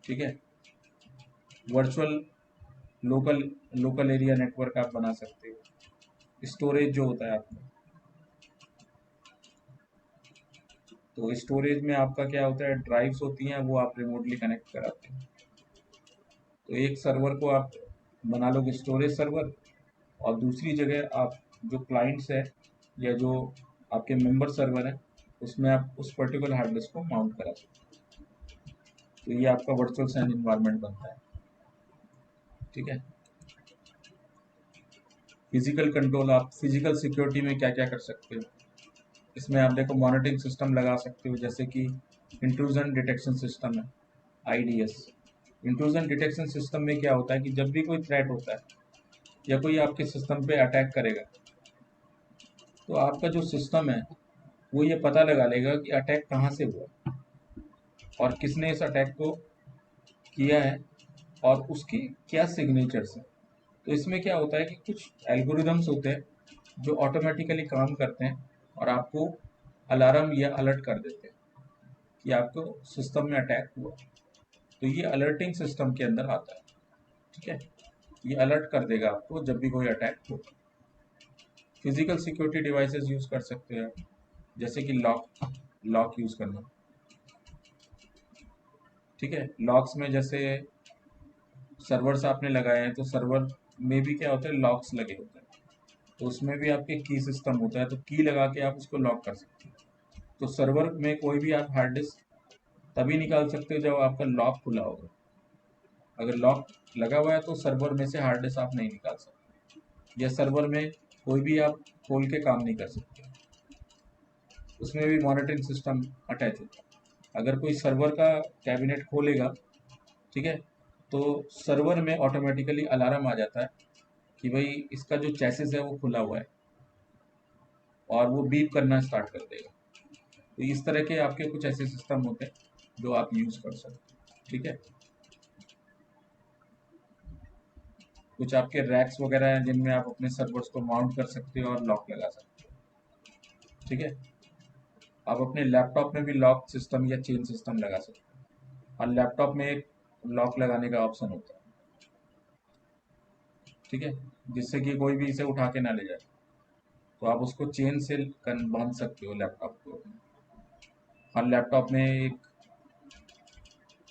ठीक है। Virtual local local area network आप बना सकते हो। स्टोरेज जो होता है आपका, तो स्टोरेज में आपका क्या होता है, ड्राइव्स होती हैं, वो आप रिमोटली कनेक्ट कराते हैं। तो एक सर्वर को आप बना लोगे स्टोरेज सर्वर, और दूसरी जगह आप जो क्लाइंट्स है या जो आपके मेंबर सर्वर है, उसमें आप उस पर्टिकुलर हार्ड डिस्क को माउंट करा सकते हैं। तो ये आपका वर्चुअल सैन इन्वायरमेंट बनता है। ठीक है। फिजिकल कंट्रोल, आप फिजिकल सिक्योरिटी में क्या क्या कर सकते हो, इसमें आप देखो मॉनिटरिंग सिस्टम लगा सकते हो, जैसे कि इंट्रूजन डिटेक्शन सिस्टम है, आईडीएस। इंट्रूजन डिटेक्शन सिस्टम में क्या होता है कि जब भी कोई थ्रेट होता है या कोई आपके सिस्टम पे अटैक करेगा, तो आपका जो सिस्टम है वो ये पता लगा लेगा कि अटैक कहाँ से हुआ और किसने इस अटैक को किया है और उसकी क्या सिग्नेचर्स है। तो इसमें क्या होता है कि कुछ एल्गोरिदम्स होते हैं जो ऑटोमेटिकली काम करते हैं और आपको अलार्म या अलर्ट कर देते हैं कि आपको सिस्टम में अटैक हुआ। तो ये अलर्टिंग सिस्टम के अंदर आता है। ठीक है। ये अलर्ट कर देगा आपको जब भी कोई अटैक हो। फिजिकल सिक्योरिटी डिवाइसेस यूज कर सकते हैं आप, जैसे कि लॉक लॉक यूज करना। ठीक है। लॉक्स में जैसे सर्वर्स आपने लगाए हैं, तो सर्वर में भी क्या होता है, लॉक्स लगे होते हैं, तो उसमें भी आपके की सिस्टम होता है, तो की लगा के आप उसको लॉक कर सकते हैं। तो सर्वर में कोई भी आप हार्ड डिस्क तभी निकाल सकते हो जब आपका लॉक खुला होगा। अगर लॉक लगा हुआ है तो सर्वर में से हार्ड डिस्क आप नहीं निकाल सकते, या सर्वर में कोई भी आप खोल के काम नहीं कर सकते। उसमें भी मॉनिटरिंग सिस्टम अटैच होता है। अगर कोई सर्वर का कैबिनेट खोलेगा, ठीक है, तो सर्वर में ऑटोमेटिकली अलार्म आ जाता है कि भाई इसका जो चैसिस है वो खुला हुआ है, और वो बीप करना स्टार्ट कर देगा। तो इस तरह के आपके कुछ ऐसे सिस्टम होते हैं जो आप यूज कर सकते हैं। ठीक है। कुछ आपके रैक्स वगैरह हैं जिनमें आप अपने सर्वर्स को माउंट कर सकते हो और लॉक लगा सकते हो। ठीक है। आप अपने लैपटॉप में भी लॉक सिस्टम या चेन सिस्टम लगा सकते हो, और लैपटॉप में एक लॉक लगाने का ऑप्शन होता है। ठीक है। जिससे कि कोई भी इसे उठा के ना ले जाए, तो आप उसको चेन से बांध सकते हो लैपटॉप को। हर लैपटॉप में एक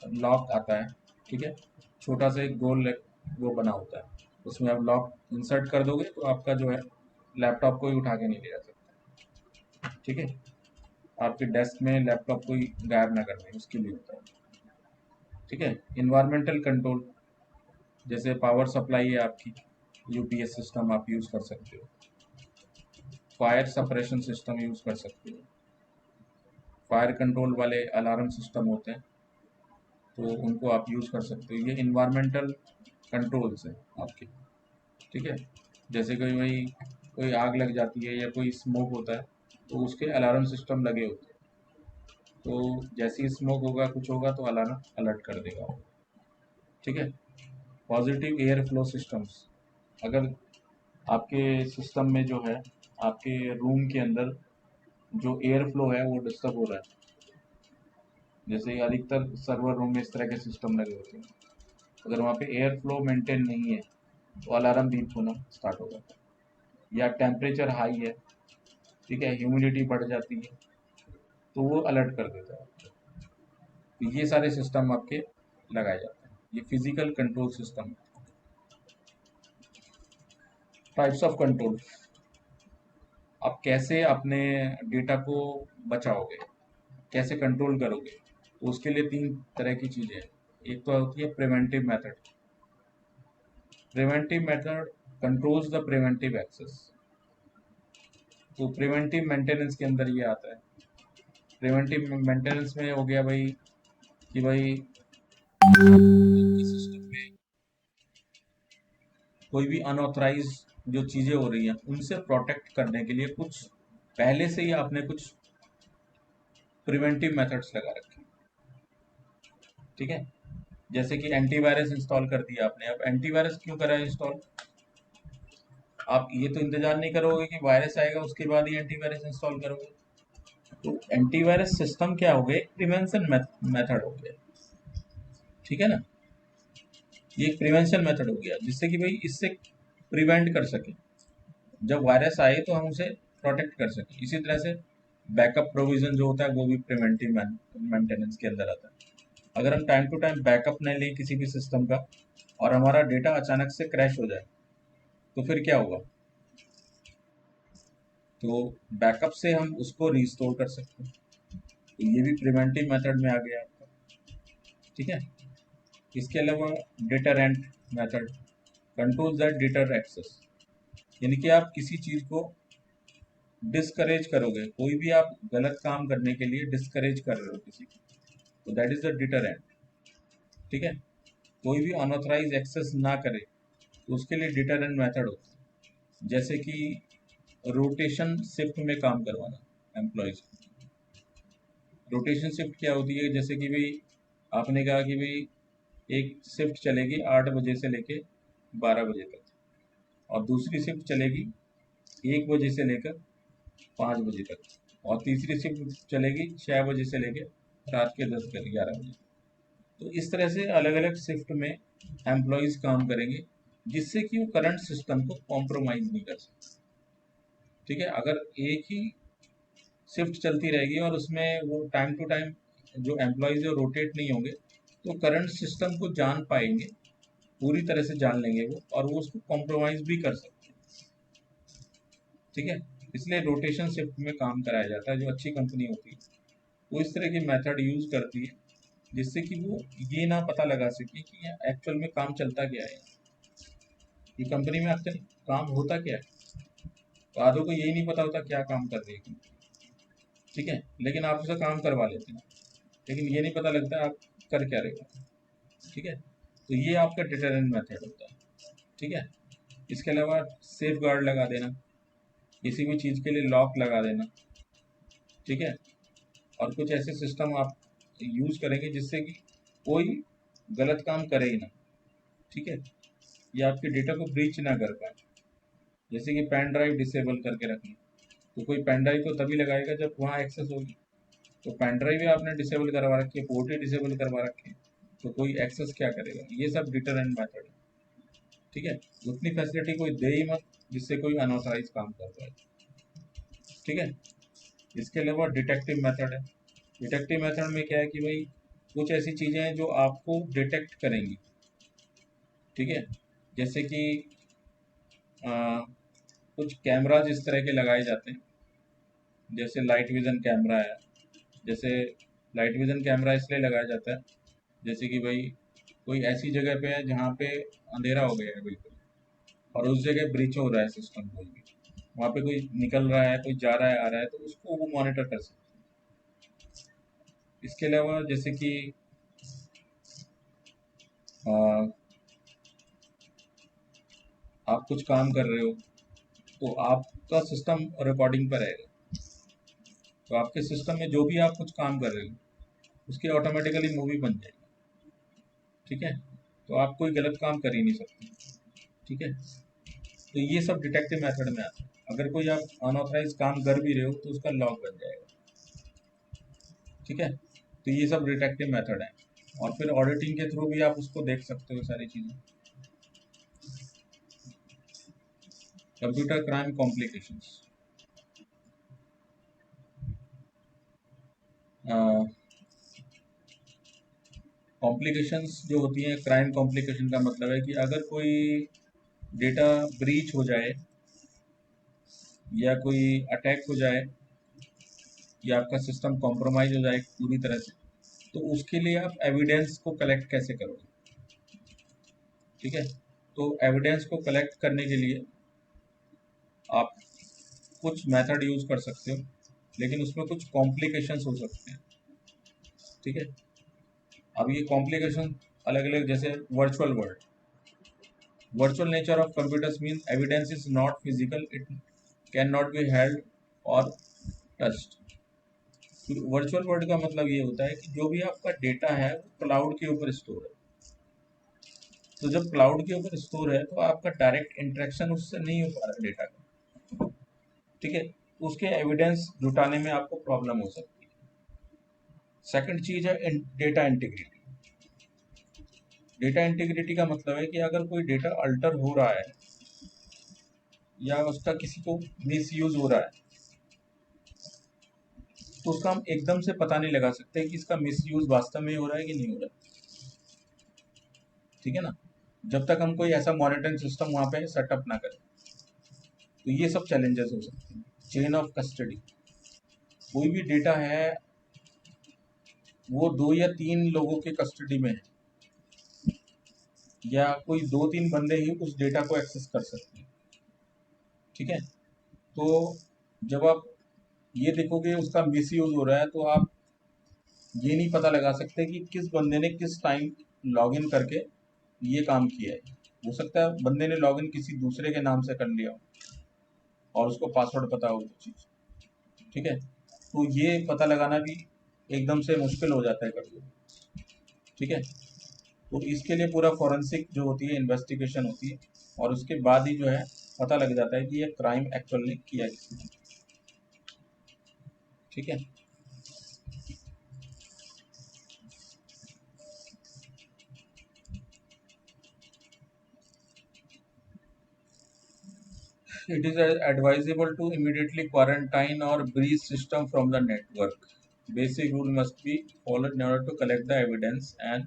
लॉक आता है। ठीक है। छोटा सा एक गोल वो बना होता है, उसमें आप लॉक इंसर्ट कर दोगे तो आपका जो है लैपटॉप को ही उठा के नहीं ले जा सकता। ठीक है। आपके डेस्क में लैपटॉप को ही गायब ना कर दें, उसके लिए होता है। ठीक है। इन्वायरमेंटल कंट्रोल, जैसे पावर सप्लाई है आपकी, यूपीएस सिस्टम आप यूज़ कर सकते हो। फायर सप्रेशन सिस्टम यूज़ कर सकते हो। फायर कंट्रोल वाले अलार्म सिस्टम होते हैं, तो उनको आप यूज़ कर सकते हो। ये इन्वायरमेंटल कंट्रोल्स है आपके। ठीक है। जैसे कोई भाई कोई आग लग जाती है या कोई स्मोक होता है, तो उसके अलार्म सिस्टम लगे होते हैं, तो जैसे ही स्मोक होगा कुछ होगा तो अलार्म अलर्ट कर देगा। ठीक है। पॉजिटिव एयर फ्लो सिस्टम्स, अगर आपके सिस्टम में जो है, आपके रूम के अंदर जो एयर फ्लो है वो डिस्टर्ब हो रहा है, जैसे अधिकतर सर्वर रूम में इस तरह के सिस्टम लगे होते हैं, अगर वहाँ पे एयर फ्लो मेंटेन नहीं है तो अलार्म बीप होना स्टार्ट हो जाता है। या टेम्परेचर हाई है, ठीक है, ह्यूमिडिटी बढ़ जाती है, तो वो अलर्ट कर देता है। तो ये सारे सिस्टम आपके लगाए जाते हैं। ये physical control system. Types of control, आप कैसे अपने डेटा को बचाओगे, कैसे कंट्रोल करोगे, तो उसके लिए तीन तरह की चीज़ें हैं। एक तो होती है preventive method, preventive method controls the preventive access. तो प्रिवेंटिव मेंटेनेंस के अंदर ये आता है। प्रिवेंटिव मेंटेनेंस में हो गया भाई कि भाई सिस्टम में कोई भी अनऑथराइज जो चीजें हो रही हैं उनसे प्रोटेक्ट करने के लिए कुछ पहले से ही आपने कुछ प्रिवेंटिव मेथड्स लगा रखे हैं। ठीक है, जैसे कि एंटीवायरस इंस्टॉल कर दिया आपने। अब एंटीवायरस क्यों करा है इंस्टॉल? आप ये तो इंतजार नहीं करोगे कि वायरस आएगा उसके बाद ही एंटीवायरस इंस्टॉल करोगे। तो एंटीवायरस सिस्टम क्या हो गया? प्रिवेंशन मेथड हो गया। ठीक है ना, ये एक प्रिवेंशन मेथड हो गया जिससे कि भाई इससे प्रिवेंट कर सके, जब वायरस आए तो हम उसे प्रोटेक्ट कर सकें। इसी तरह से बैकअप प्रोविजन जो होता है वो भी प्रिवेंटिव मेंटेनेंस के अंदर आता है। अगर हम टाइम टू टाइम बैकअप नहीं लें किसी भी सिस्टम का और हमारा डेटा अचानक से क्रैश हो जाए तो फिर क्या होगा? तो बैकअप से हम उसको रिस्टोर कर सकते हैं। तो ये भी प्रिवेंटिव मेथड में आ गया आपका। ठीक है, इसके अलावा deterrent method control that deter access, यानी कि आप किसी चीज को डिस्करेज करोगे, कोई भी आप गलत काम करने के लिए डिस्करेज कर रहे हो किसी को, तो दैट इज द डिटरेंट। ठीक है, कोई भी अनऑथराइज एक्सेस ना करे तो उसके लिए डिटरेंट मेथड होता है। जैसे कि रोटेशन शिफ्ट में काम करवाना एम्प्लॉयज। रोटेशन शिफ्ट क्या होती है? जैसे कि भाई आपने कहा कि भाई एक शिफ्ट चलेगी 8 बजे से लेके 12 बजे तक और दूसरी शिफ्ट चलेगी 1 बजे से लेकर 5 बजे तक और तीसरी शिफ्ट चलेगी 6 बजे से लेकर रात के 10 11 बजे। तो इस तरह से अलग अलग शिफ्ट में एम्प्लॉयज काम करेंगे जिससे कि वो करंट सिस्टम को कॉम्प्रोमाइज नहीं कर सकते। ठीक है, अगर एक ही शिफ्ट चलती रहेगी और उसमें वो टाइम टू टाइम जो एम्प्लॉयज है रोटेट नहीं होंगे तो करंट सिस्टम को जान पाएंगे, पूरी तरह से जान लेंगे वो, और वो उसको कॉम्प्रोमाइज भी कर सकते हैं। ठीक है, इसलिए रोटेशन शिफ्ट में काम कराया जाता है। जो अच्छी कंपनी होती है वो इस तरह की मेथड यूज करती है जिससे कि वो ये ना पता लगा सके कि एक्चुअल में काम चलता क्या है, ये कंपनी में आखिर काम होता क्या है। तो आधों को यही नहीं पता होता क्या काम कर रही है कंपनी। ठीक है, लेकिन आप उसे काम करवा लेते हैं, लेकिन ये नहीं पता लगता आप कर क्या रहे हो। ठीक है, तो ये आपका डिटरेंट मेथड होता है। ठीक है, इसके अलावा सेफ गार्ड लगा देना, किसी भी चीज़ के लिए लॉक लगा देना। ठीक है, और कुछ ऐसे सिस्टम आप यूज करेंगे जिससे कि कोई गलत काम करे ही ना। ठीक है, ये आपके डेटा को ब्रीच ना कर पाए। जैसे कि पेन ड्राइव डिसेबल करके रखना, तो कोई पेन ड्राइव तो तभी लगाएगा जब वहाँ एक्सेस होगी। तो पेन ड्राइव भी आपने डिसेबल करवा रखी है, पोर्ट ही डिसेबल करवा रखे हैं, तो कोई एक्सेस क्या करेगा? ये सब डिटरेंट मेथड है। ठीक है, उतनी फैसिलिटी कोई दे ही मत जिससे कोई अनऑथराइज काम कर पाए। ठीक है, इसके अलावा डिटेक्टिव मेथड है। डिटेक्टिव मेथड में क्या है कि भाई कुछ ऐसी चीज़ें हैं जो आपको डिटेक्ट करेंगी। ठीक है, जैसे कि आ, कुछ कैमराज इस तरह के लगाए जाते हैं, जैसे लाइट विजन कैमरा है। जैसे लाइट विजन कैमरा इसलिए लगाया जाता है जैसे कि भाई कोई ऐसी जगह पे है जहाँ पे अंधेरा हो गया है बिल्कुल, और उस जगह ब्रीच हो रहा है सिस्टम, कोई भी वहाँ पे कोई निकल रहा है, कोई जा रहा है आ रहा है, तो उसको वो मॉनिटर कर सकते हैं। इसके अलावा जैसे कि आ, आप कुछ काम कर रहे हो तो आपका सिस्टम रिकॉर्डिंग पर रहेगा, तो आपके सिस्टम में जो भी आप कुछ काम कर रहे हो उसकी ऑटोमेटिकली मूवी बन जाएगी। ठीक है, तो आप कोई गलत काम कर ही नहीं सकते। ठीक है, तो ये सब डिटेक्टिव मेथड में आता है। अगर कोई आप अनऑथराइज काम कर भी रहे हो तो उसका लॉग बन जाएगा। ठीक है, तो ये सब डिटेक्टिव मेथड है, और फिर ऑडिटिंग के थ्रू भी आप उसको देख सकते हो सारी चीज़ें। कंप्यूटर क्राइम कॉम्प्लिकेशंस, कॉम्प्लिकेशंस जो होती हैं, क्राइम कॉम्प्लिकेशन का मतलब है कि अगर कोई डेटा ब्रीच हो जाए या कोई अटैक हो जाए या आपका सिस्टम कॉम्प्रोमाइज हो जाए पूरी तरह से, तो उसके लिए आप एविडेंस को कलेक्ट कैसे करोगे? ठीक है, तो एविडेंस को कलेक्ट करने के लिए आप कुछ मेथड यूज कर सकते हो, लेकिन उसमें कुछ कॉम्प्लिकेशंस हो सकते हैं। ठीक है, अब ये कॉम्प्लिकेशन अलग अलग, जैसे virtual nature of computers mean evidence is not physical, it can not be held और टच्ड। वर्चुअल वर्ल्ड का मतलब ये होता है कि जो भी आपका डेटा है वो क्लाउड के ऊपर स्टोर है। तो जब क्लाउड के ऊपर स्टोर है तो आपका डायरेक्ट इंटरेक्शन उससे नहीं हो पा रहा डेटा का। ठीक है, तो उसके एविडेंस जुटाने में आपको प्रॉब्लम हो सकती है। सेकंड चीज है डेटा इंटीग्रिटी। डेटा इंटीग्रिटी का मतलब है कि अगर कोई डेटा अल्टर हो रहा है या उसका किसी को मिस यूज हो रहा है, तो उसका हम एकदम से पता नहीं लगा सकते कि इसका मिस यूज वास्तव में हो रहा है कि नहीं हो रहा है। ठीक है ना, जब तक हम कोई ऐसा मॉनिटरिंग सिस्टम वहां पे सेटअप ना करें। तो ये सब चैलेंजेस हो सकते हैं। चेन ऑफ कस्टडी, कोई भी डेटा है वो 2 या 3 लोगों के कस्टडी में है, या कोई 2-3 बंदे ही उस डेटा को एक्सेस कर सकते हैं। ठीक है, तो जब आप ये देखोगे उसका मिस यूज हो रहा है, तो आप ये नहीं पता लगा सकते कि किस बंदे ने किस टाइम लॉगिन करके ये काम किया है। हो सकता है बंदे ने लॉगिन किसी दूसरे के नाम से कर लिया हो और उसको पासवर्ड पता हो वो चीज। ठीक है, तो ये पता लगाना भी एकदम से मुश्किल हो जाता है कभी। ठीक है, तो इसके लिए पूरा फॉरेंसिक जो होती है इन्वेस्टिगेशन होती है, और उसके बाद ही जो है पता लग जाता है कि ये क्राइम एक्चुअली किया किसने। ठीक है, it is advisable to immediately quarantine or breach system from the network. Basic rule must be followed in order to collect the evidence and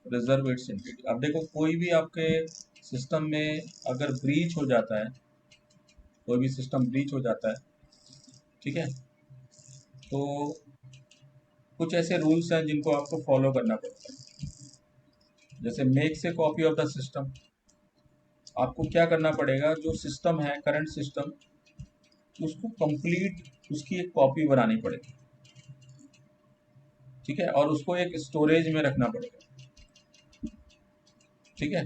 preserve its integrity. अब देखो कोई भी आपके सिस्टम में अगर ब्रीच हो जाता है, कोई भी सिस्टम ब्रीच हो जाता है, ठीक है, तो कुछ ऐसे रूल्स हैं जिनको आपको फॉलो करना पड़ता है। जैसे मेक से कॉपी ऑफ द सिस्टम, आपको क्या करना पड़ेगा, जो सिस्टम है करंट सिस्टम, उसको कंप्लीट उसकी एक कॉपी बनानी पड़ेगी। ठीक है, और उसको एक स्टोरेज में रखना पड़ेगा। ठीक है,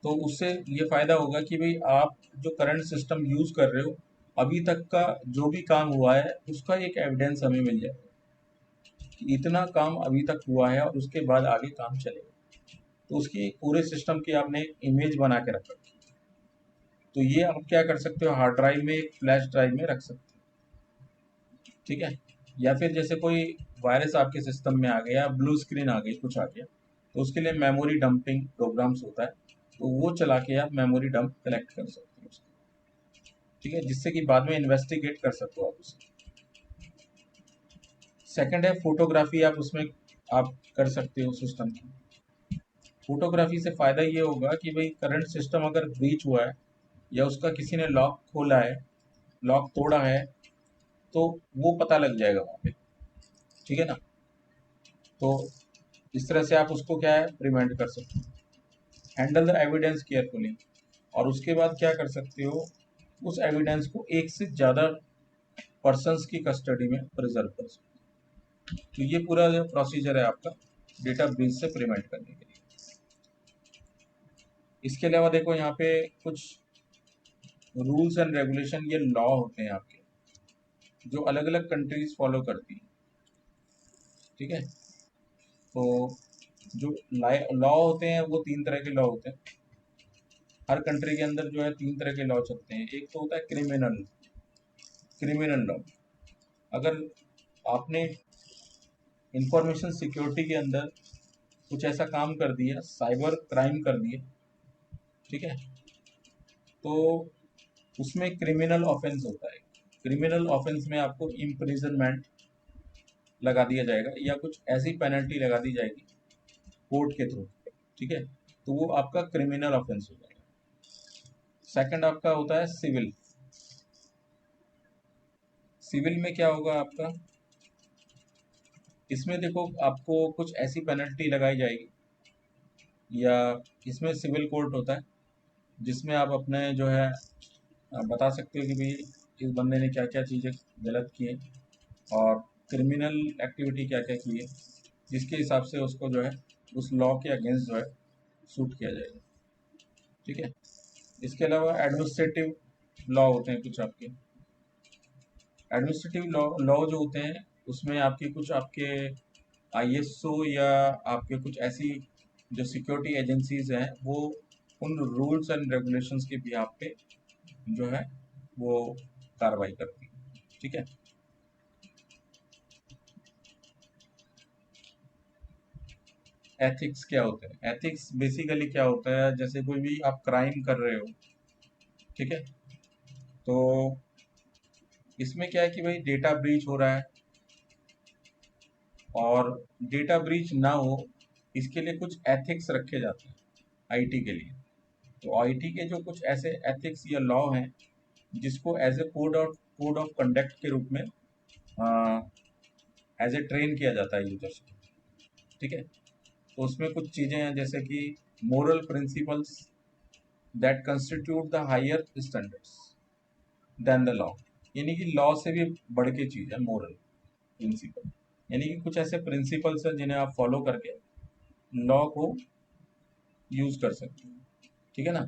तो उससे ये फायदा होगा कि भाई आप जो करंट सिस्टम यूज कर रहे हो, अभी तक का जो भी काम हुआ है उसका एक एविडेंस हमें मिल जाएगा कि इतना काम अभी तक हुआ है और उसके बाद आगे काम चलेगा। तो उसकी पूरे सिस्टम की आपने एक इमेज बना के रखा। तो ये आप क्या कर सकते हो, हार्ड ड्राइव में, एक फ्लैश ड्राइव में रख सकते हो। ठीक है, या फिर जैसे कोई वायरस आपके सिस्टम में आ गया, ब्लू स्क्रीन आ गई, कुछ आ गया, तो उसके लिए मेमोरी डंपिंग प्रोग्राम्स होता है, तो वो चला के आप मेमोरी डंप कलेक्ट कर सकते हो उसको। ठीक है, जिससे कि बाद में इन्वेस्टिगेट कर सकते हो आप उसे। सेकंड है फोटोग्राफी, आप उसमें आप कर सकते हो सिस्टम की। फोटोग्राफी से फायदा ये होगा कि भाई करंट सिस्टम अगर ब्रीच हुआ है या उसका किसी ने लॉक खोला है, लॉक तोड़ा है, तो वो पता लग जाएगा वहाँ पे। ठीक है ना, तो इस तरह से आप उसको क्या है, प्रिवेंट कर सकते हो। हैंडल द एविडेंस केयरफुली, और उसके बाद क्या कर सकते हो, उस एविडेंस को एक से ज़्यादा पर्सन्स की कस्टडी में प्रिजर्व कर सकते हो। तो ये पूरा जो प्रोसीजर है आपका डेटा ब्रीच से प्रिवेंट करने के लिए। इसके अलावा देखो यहाँ पे कुछ रूल्स एंड रेगुलेशन, ये लॉ होते हैं आपके, जो अलग अलग कंट्रीज फॉलो करती हैं। ठीक है, तो जो लॉ होते हैं वो 3 तरह के लॉ होते हैं। हर कंट्री के अंदर जो है 3 तरह के लॉ चलते हैं। एक तो होता है क्रिमिनल क्रिमिनल लॉ। अगर आपने इंफॉर्मेशन सिक्योरिटी के अंदर कुछ ऐसा काम कर दिया, साइबर क्राइम कर दिए, ठीक है, तो उसमें क्रिमिनल ऑफेंस होता है। क्रिमिनल ऑफेंस में आपको इम्प्रिजनमेंट लगा दिया जाएगा या कुछ ऐसी पेनल्टी लगा दी जाएगी कोर्ट के थ्रू। ठीक है, तो वो आपका क्रिमिनल ऑफेंस हो जाएगा। सेकंड आपका होता है सिविल। सिविल में क्या होगा आपका, इसमें देखो आपको कुछ ऐसी पेनल्टी लगाई जाएगी, या इसमें सिविल कोर्ट होता है, जिसमें आप अपने जो है बता सकते हो कि भाई इस बंदे ने क्या क्या चीज़ें गलत की हैं और क्रिमिनल एक्टिविटी क्या क्या की है, जिसके हिसाब से उसको जो है उस लॉ के अगेंस्ट जो है शूट किया जाएगा। ठीक है। इसके अलावा एडमिनिस्ट्रेटिव लॉ होते हैं कुछ आपके। एडमिनिस्ट्रेटिव लॉ लॉ जो होते हैं उसमें आपके कुछ आपके आईएसओ या आपके कुछ ऐसी जो सिक्योरिटी एजेंसीज हैं वो उन रूल्स एंड रेगुलेशंस के भी आप पे जो है वो कार्रवाई करती है। ठीक है। एथिक्स क्या होते हैं? एथिक्स बेसिकली क्या होता है, जैसे कोई भी आप क्राइम कर रहे हो, ठीक है, तो इसमें क्या है कि भाई डेटा ब्रीच हो रहा है और डेटा ब्रीच ना हो इसके लिए कुछ एथिक्स रखे जाते हैं आईटी के लिए। तो आईटी के जो कुछ ऐसे एथिक्स या लॉ हैं जिसको as a code of conduct के रूप में एज ए ट्रेन किया जाता है यूजर्स को। ठीक है। तो उसमें कुछ चीज़ें हैं जैसे कि moral principles that constitute the higher standards than the law, यानी कि लॉ से भी बढ़ के चीज़ है मोरल प्रिंसिपल, यानी कि कुछ ऐसे प्रिंसिपल्स हैं जिन्हें आप फॉलो करके लॉ को यूज कर सकते हैं। ठीक है ना।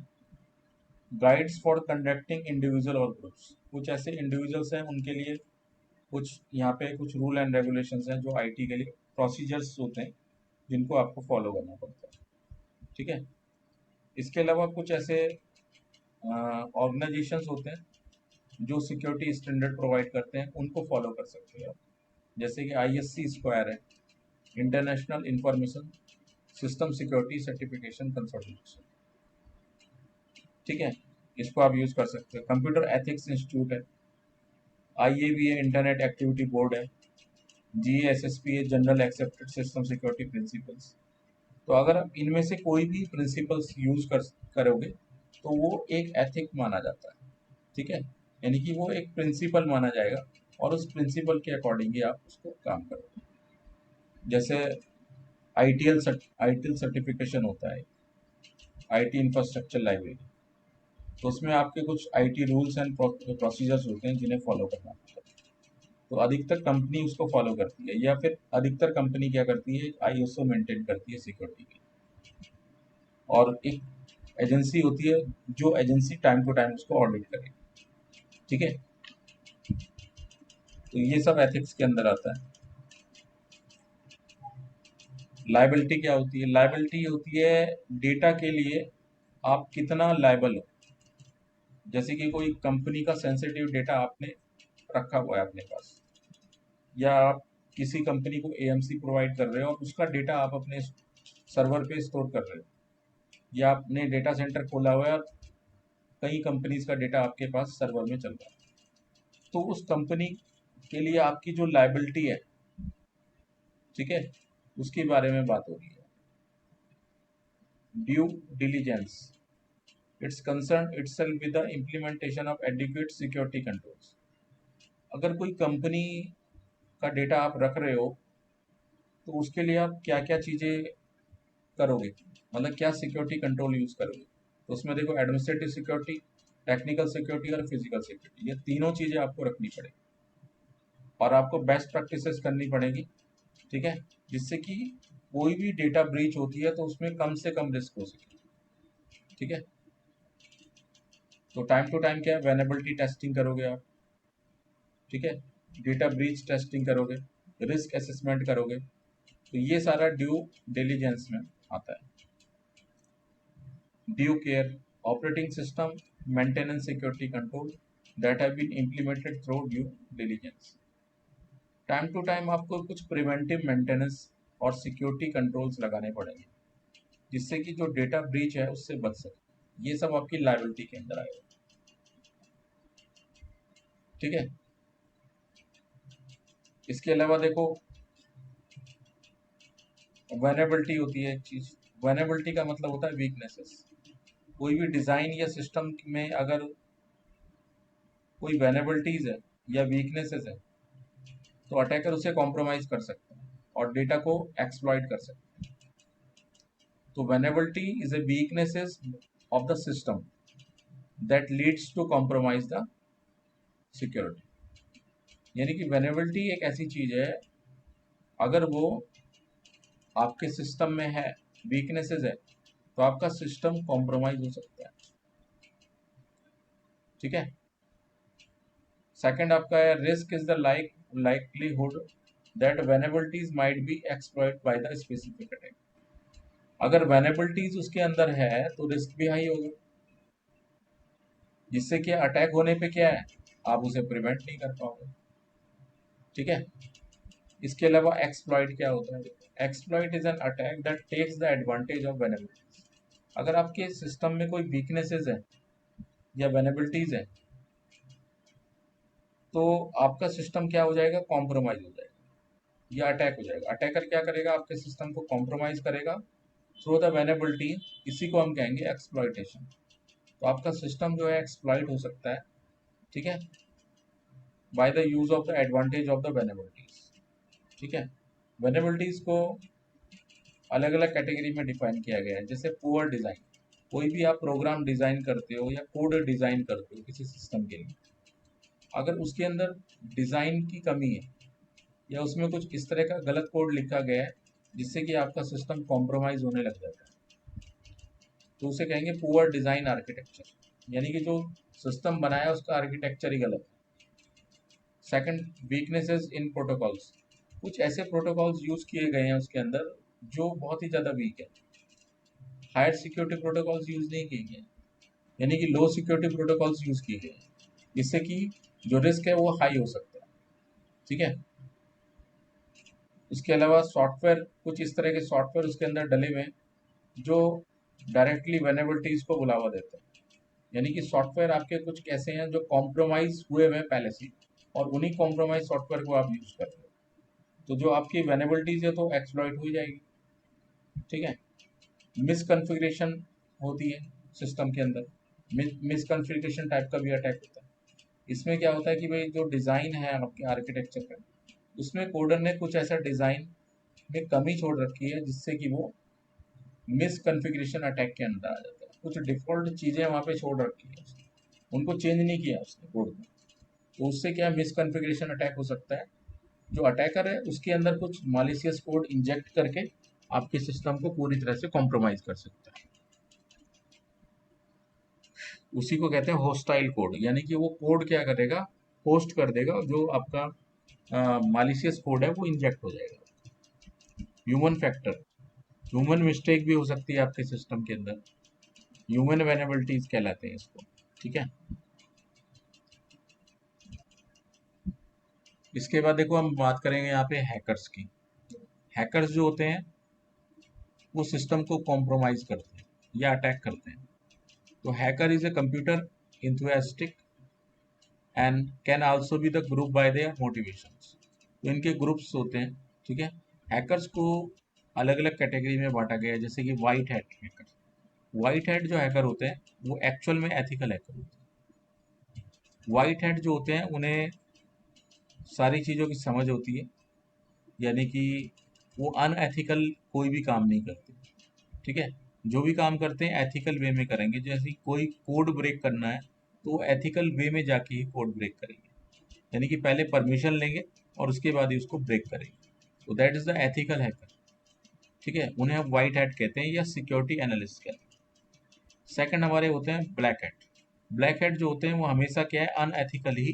गाइड्स फॉर कंडक्टिंग इंडिविजुअल और ग्रुप्स, कुछ ऐसे इंडिविजुअल्स हैं उनके लिए कुछ यहाँ पे कुछ रूल एंड रेगुलेशंस हैं जो आईटी के लिए प्रोसीजर्स होते हैं जिनको आपको फॉलो करना पड़ता है। ठीक है। इसके अलावा कुछ ऐसे ऑर्गेनाइजेशंस होते हैं जो सिक्योरिटी स्टैंडर्ड प्रोवाइड करते हैं, उनको फॉलो कर सकते हो आप। जैसे कि आईएससी स्क्वायर है, international information system security certification consultation. ठीक है। इसको आप यूज कर सकते हो। कंप्यूटर एथिक्स इंस्टीट्यूट है, आईएबी है, इंटरनेट एक्टिविटी बोर्ड है, जीएसएसपी है, general accepted system security principles. तो अगर आप इनमें से कोई भी प्रिंसिपल्स यूज करोगे तो वो एक एथिक माना जाता है। ठीक है। यानी कि वो एक प्रिंसिपल माना जाएगा और उस प्रिंसिपल के अकॉर्डिंग ही आप उसको काम करोगे। जैसे आईटीएल सर्टिफिकेशन होता है, आईटी इंफ्रास्ट्रक्चर लाइब्रेरी, तो उसमें आपके कुछ आईटी रूल्स एंड प्रोसीजर्स होते हैं जिन्हें फॉलो करना होता है। तो अधिकतर कंपनी उसको फॉलो करती है या फिर अधिकतर कंपनी क्या करती है, आईएसओ मेंटेन करती है सिक्योरिटी की। और एक एजेंसी होती है जो एजेंसी टाइम टू टाइम उसको ऑडिट करे। ठीक है। तो ये सब एथिक्स के अंदर आता है। लायबिलिटी क्या होती है? लायबिलिटी होती है डेटा के लिए आप कितना लायबल हो। जैसे कि कोई कंपनी का सेंसिटिव डेटा आपने रखा हुआ है अपने पास, या आप किसी कंपनी को एएमसी प्रोवाइड कर रहे हो और उसका डेटा आप अपने सर्वर पे स्टोर कर रहे हो, या आपने डेटा सेंटर खोला हुआ है और कई कंपनीज का डेटा आपके पास सर्वर में चल रहा है, तो उस कंपनी के लिए आपकी जो लायबिलिटी है, ठीक है, उसके बारे में बात हो रही है। Due diligence, it's concern itself with the implementation of adequate security controls. अगर कोई कंपनी का डेटा आप रख रहे हो तो उसके लिए आप क्या क्या चीज़ें करोगे, मतलब क्या सिक्योरिटी कंट्रोल यूज़ करोगे। तो उसमें देखो, एडमिनिस्ट्रेटिव सिक्योरिटी, टेक्निकल सिक्योरिटी और फिजिकल सिक्योरिटी, ये तीनों चीज़ें आपको रखनी पड़ेगी और आपको बेस्ट प्रैक्टिसेस करनी पड़ेगी। ठीक है। जिससे कि कोई भी डेटा ब्रीच होती है तो उसमें कम से कम रिस्क हो सके। ठीक है। तो टाइम टू टाइम क्या है, वेनेबिलिटी टेस्टिंग करोगे आप। ठीक है। डेटा ब्रीच टेस्टिंग करोगे, रिस्क असेसमेंट करोगे, तो ये सारा ड्यू डिलीजेंस में आता है। Due care, operating system maintenance security control that have been implemented through due diligence. Time to time आपको कुछ प्रिवेंटिव मेंटेनेंस और सिक्योरिटी कंट्रोल्स लगाने पड़ेंगे जिससे कि जो डेटा ब्रीच है उससे बच सके। ये सब आपकी लायबिलिटी के अंदर आएगा। ठीक है। इसके अलावा देखो, वेनेबिलिटी होती है एक चीज। वेनेबिलिटी का मतलब होता है वीकनेसेस। कोई भी डिजाइन या सिस्टम में अगर कोई वेनेबिलिटीज है या वीकनेसेस है तो अटैकर उसे कॉम्प्रोमाइज कर सकते हैं और डेटा को एक्सप्लॉइट कर सकते हैं। तो vulnerability is a weaknesses of the system that leads to compromise the security. यानी कि वेनेबिलिटी एक ऐसी चीज है, अगर वो आपके सिस्टम में है, वीकनेसेस है, तो आपका सिस्टम कॉम्प्रोमाइज हो सकता है। ठीक है। सेकंड आपका है risk is the likelihood that vulnerabilities might be exploit by the specific attack. अगर वेनेबिलिटीज उसके अंदर है तो रिस्क भी हाई होगा, जिससे कि अटैक होने पे क्या है, आप उसे प्रिवेंट नहीं कर पाओगे। ठीक है। इसके अलावा एक्सप्लॉइट क्या होता है? Exploit is an attack that takes the advantage of vulnerabilities. अगर आपके सिस्टम में कोई वीकनेसेस है या वेनेबिलिटीज है, तो आपका सिस्टम क्या हो जाएगा, कॉम्प्रोमाइज हो जाएगा या अटैक हो जाएगा। अटैकर क्या करेगा, आपके सिस्टम को कॉम्प्रोमाइज करेगा थ्रू द वेनेबिलिटी। इसी को हम कहेंगे एक्सप्लॉइटेशन। तो आपका सिस्टम जो है एक्सप्लॉइट हो सकता है, ठीक है, by the use of the advantage of the vulnerabilities. ठीक है। वेनेबिलिटीज को अलग अलग कैटेगरी में डिफाइन किया गया है, जैसे पुअर डिजाइन। कोई भी आप प्रोग्राम डिजाइन करते हो या कोड डिजाइन करते हो किसी सिस्टम के लिए, अगर उसके अंदर डिजाइन की कमी है या उसमें कुछ इस तरह का गलत कोड लिखा गया है जिससे कि आपका सिस्टम कॉम्प्रोमाइज होने लग जाता है, तो उसे कहेंगे पुअर डिजाइन आर्किटेक्चर। यानी कि जो सिस्टम बनाया है उसका आर्किटेक्चर ही गलत है। सेकंड, वीकनेसेस इन प्रोटोकॉल्स। कुछ ऐसे प्रोटोकॉल्स यूज किए गए हैं उसके अंदर जो बहुत ही ज़्यादा वीक है। हायर सिक्योरिटी प्रोटोकॉल्स यूज नहीं किए गए, यानी कि लो सिक्योरिटी प्रोटोकॉल्स यूज किए गए, जिससे कि जो रिस्क है वो हाई हो सकता है। ठीक है। इसके अलावा सॉफ्टवेयर, कुछ इस तरह के सॉफ्टवेयर उसके अंदर डले हुए हैं जो डायरेक्टली वेनेबिलिटीज को बुलावा देते हैं। यानी कि सॉफ्टवेयर आपके कुछ कैसे हैं जो कॉम्प्रोमाइज हुए हुए हैं पहले से, और उन्हीं कॉम्प्रोमाइज सॉफ्टवेयर को आप यूज कर रहे हो, तो जो आपकी वेनेबिलिटीज है तो एक्सप्लॉइट हो जाएगी। ठीक है। मिसकॉन्फ़िगरेशन होती है सिस्टम के अंदर, मिसकॉन्फ़िगरेशन टाइप का भी अटैक होता है। इसमें क्या होता है कि भाई जो डिज़ाइन है आपके आर्किटेक्चर का, उसमें कोडर ने कुछ ऐसा डिज़ाइन में कमी छोड़ रखी है जिससे कि वो मिसकॉन्फ़िगरेशन अटैक के अंदर आ जाता है। कुछ डिफ़ॉल्ट चीज़ें वहाँ पे छोड़ रखी है उसने, उनको चेंज नहीं किया उसने कोड में, तो उससे क्या मिसकॉन्फ़िगरेशन अटैक हो सकता है। जो अटैकर है उसके अंदर कुछ मालिशियस कोड इंजेक्ट करके आपके सिस्टम को पूरी तरह से कॉम्प्रोमाइज कर सकता है। उसी को कहते हैं होस्टाइल कोड। यानी कि वो कोड क्या करेगा, होस्ट कर देगा, जो आपका मालिशियस कोड है वो इंजेक्ट हो जाएगा। ह्यूमन फैक्टर, ह्यूमन मिस्टेक भी हो सकती है आपके सिस्टम के अंदर, ह्यूमन वेनेबिलिटीज कहलाते हैं इसको। ठीक है। इसके बाद देखो हम बात करेंगे यहाँ पे हैकर्स की। हैकर्स जो होते हैं वो सिस्टम को कॉम्प्रोमाइज करते हैं या अटैक करते हैं। तो hacker is a computer enthusiastic and can also be the group by there motivations. तो इनके ग्रुप्स होते हैं। ठीक है। हैकर्स को अलग अलग कैटेगरी में बांटा गया है, जैसे कि white hat hacker. White hat जो हैकर होते हैं वो एक्चुअल में एथिकल हैकर होते हैं। वाइट हैट जो होते हैं उन्हें सारी चीज़ों की समझ होती है, यानी कि वो अनएथिकल कोई भी काम नहीं करते। ठीक है। जो भी काम करते हैं एथिकल वे में करेंगे। जैसे कोई कोड ब्रेक करना है तो वो एथिकल वे में जाके ही कोड ब्रेक करेंगे, यानी कि पहले परमिशन लेंगे और उसके बाद ही उसको ब्रेक करेंगे। तो that is the ethical hacker. ठीक है। उन्हें हम वाइट हैट कहते हैं या सिक्योरिटी एनालिस्ट कहते हैं। सेकंड हमारे होते हैं ब्लैक हैट। ब्लैक हैट जो होते हैं वो हमेशा क्या है, अनएथिकल ही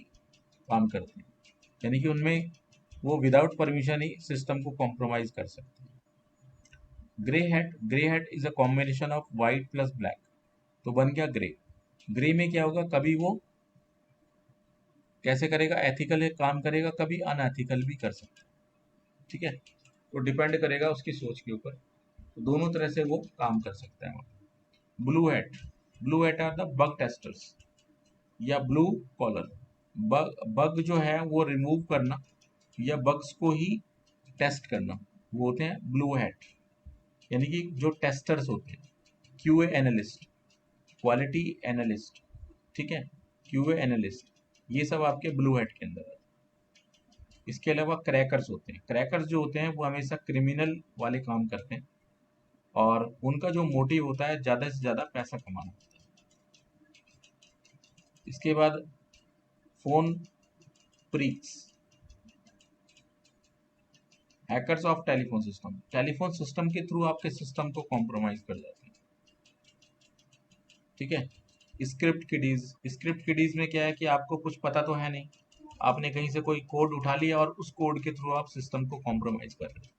काम करते हैं, यानी कि उनमें वो विदाउट परमिशन ही सिस्टम को कॉम्प्रोमाइज कर सकते हैं। Grey hat is a combination of white plus black, तो बन गया ग्रे। ग्रे में क्या होगा, कभी वो कैसे करेगा, एथिकल है काम करेगा, कभी अनएथिकल भी कर सकता है। ठीक है। तो डिपेंड करेगा उसकी सोच के ऊपर, तो दोनों तरह से वो काम कर सकता है। Blue hat are the bug testers या ब्लू कॉलर। बग जो है वो रिमूव करना या बग्स को ही टेस्ट करना, वो होते हैं ब्लू हैट। यानी कि जो टेस्टर्स होते हैं, क्यूए एनालिस्ट, क्वालिटी एनालिस्ट, ठीक है, क्यूए एनालिस्ट, ये सब आपके ब्लू हैट के अंदर है। इसके अलावा क्रैकर्स होते हैं। क्रैकर्स जो होते हैं वो हमेशा क्रिमिनल वाले काम करते हैं और उनका जो मोटिव होता है ज़्यादा से ज़्यादा पैसा कमाना होता है। इसके बाद phone phreaks, hackers of telephone system के थ्रू आपके सिस्टम को कॉम्प्रोमाइज कर जाते हैं। ठीक है। स्क्रिप्ट किडीज में क्या है कि आपको कुछ पता तो है नहीं, आपने कहीं से कोई कोड उठा लिया और उस कोड के थ्रू आप सिस्टम को कॉम्प्रोमाइज कर रहे हैं।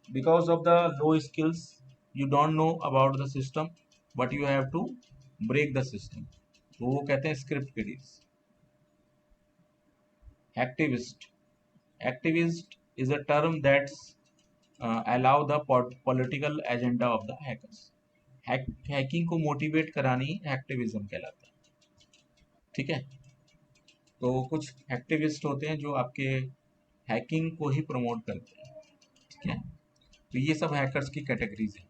Because of the low skills, you don't know about the system, but you have to break the system, तो वो कहते हैं script kiddies. Activist, activist is a term that's allow the political agenda of the hackers। Hacking को मोटिवेट करानी एक्टिविज्म कहलाता है। ठीक है। तो कुछ एक्टिविस्ट होते हैं जो आपके हैकिंग को ही प्रमोट करते हैं। ठीक है। तो ये सब हैकर्स की कैटेगरीज हैं।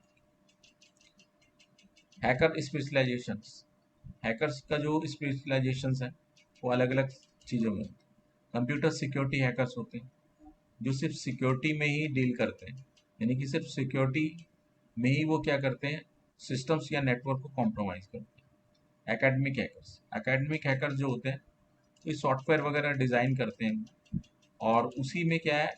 हैकर स्पेशलाइजेशंस, हैकर्स का जो स्पेशलाइजेशंस है वो अलग अलग चीज़ों में। कंप्यूटर सिक्योरिटी हैकर्स होते हैं जो सिर्फ सिक्योरिटी में ही डील करते हैं, यानी कि सिर्फ सिक्योरिटी में ही वो क्या करते हैं, सिस्टम्स या नेटवर्क को कॉम्प्रोमाइज करते हैं। एकेडमिक हैकर्स जो होते हैं तो सॉफ्टवेयर वगैरह डिज़ाइन करते हैं और उसी में क्या है,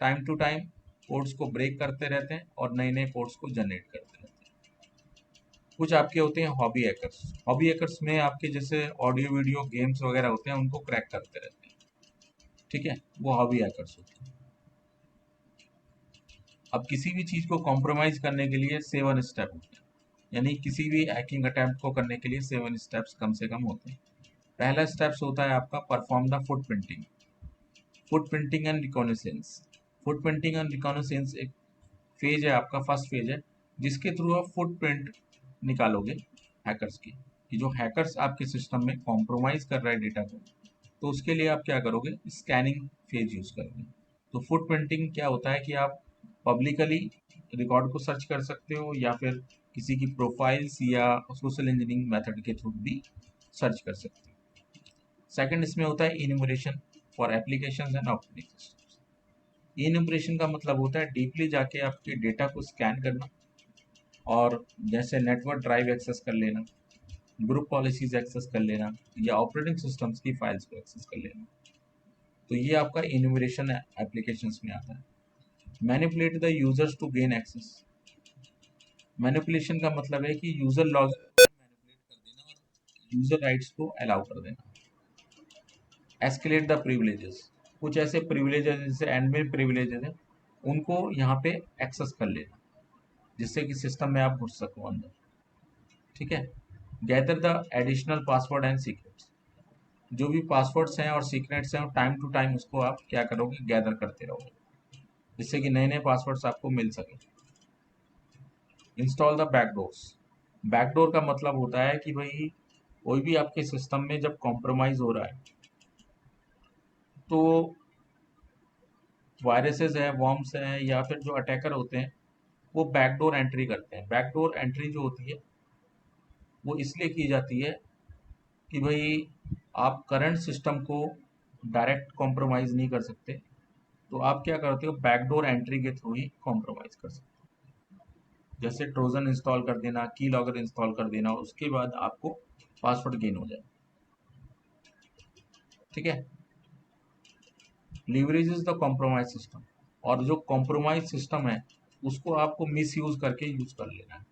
टाइम टू टाइम कोड्स को ब्रेक करते रहते हैं और नए नए कोड्स को जनरेट करते रहते हैं। कुछ आपके होते हैं हॉबी हैकर्स। हॉबी हैकर्स में आपके जैसे ऑडियो वीडियो गेम्स वगैरह होते हैं उनको क्रैक करते रहते हैं। ठीक है, वो हॉबी हैकर्स होते हैं। अब किसी भी चीज़ को कॉम्प्रोमाइज करने के लिए 7 स्टेप होते हैं, यानी किसी भी हैकिंग अटैम्प्ट को करने के लिए 7 स्टेप्स कम से कम होते हैं। पहला स्टेप्स होता है आपका perform the footprinting. Footprinting and reconnaissance. Footprinting and reconnaissance एक फेज है आपका, फर्स्ट फेज है जिसके थ्रू आप फुटप्रिंट निकालोगे हैकर्स की, कि जो हैकर्स आपके सिस्टम में कॉम्प्रोमाइज कर रहा है डेटा को, तो उसके लिए आप क्या करोगे, स्कैनिंग फेज यूज करोगे। तो फुटप्रिंटिंग क्या होता है कि आप पब्लिकली रिकॉर्ड को सर्च कर सकते हो या फिर किसी की प्रोफाइल्स या सोशल इंजीनियरिंग मेथड के थ्रू भी सर्च कर सकते हो। सेकंड इसमें होता है enumeration for applications and operating systems. Enumeration का मतलब होता है डीपली जाके आपके डेटा को स्कैन करना और जैसे नेटवर्क ड्राइव एक्सेस कर लेना, ग्रुप पॉलिसीज एक्सेस कर लेना या ऑपरेटिंग सिस्टम्स की फाइल्स को एक्सेस कर लेना। तो ये आपका इन्यूमरेशन एप्लीकेशंस में आता है। Manipulate the users to gain access. Manipulation का मतलब है कि यूजर लॉग मैनिपुलेट कर देना और यूजर राइट्स को अलाउ कर देना। Escalate the privileges. कुछ ऐसे प्रिविलेजेस जैसे एडमिन प्रिविलेजेस हैं उनको यहाँ पे एक्सेस कर लेना जिससे कि सिस्टम में आप घुस सको अंदर। ठीक है। Gather the additional password and secrets. जो भी पासवर्ड्स हैं और सीक्रेट्स हैं टाइम टू टाइम उसको आप क्या करोगे, गैदर करते रहोगे जिससे कि नए नए पासवर्ड्स आपको मिल सके। Install the backdoors. बैकडोर का मतलब होता है कि भाई कोई भी आपके सिस्टम में जब कॉम्प्रोमाइज हो रहा है तो वायरसेस है, वॉर्म्स हैं या फिर जो अटैकर होते हैं वो बैकडोर एंट्री करते हैं। बैकडोर एंट्री जो होती है वो इसलिए की जाती है कि भाई आप करंट सिस्टम को डायरेक्ट कॉम्प्रोमाइज़ नहीं कर सकते, तो आप क्या करते हो, बैकडोर एंट्री के थ्रू ही कॉम्प्रोमाइज़ कर सकते हो। जैसे ट्रोजन इंस्टॉल कर देना, की लॉगर इंस्टॉल कर देना, उसके बाद आपको पासवर्ड गेन हो जाए। ठीक है। Leverages the compromise system. और जो कॉम्प्रोमाइज सिस्टम है उसको आपको मिस यूज करके यूज कर लेना है।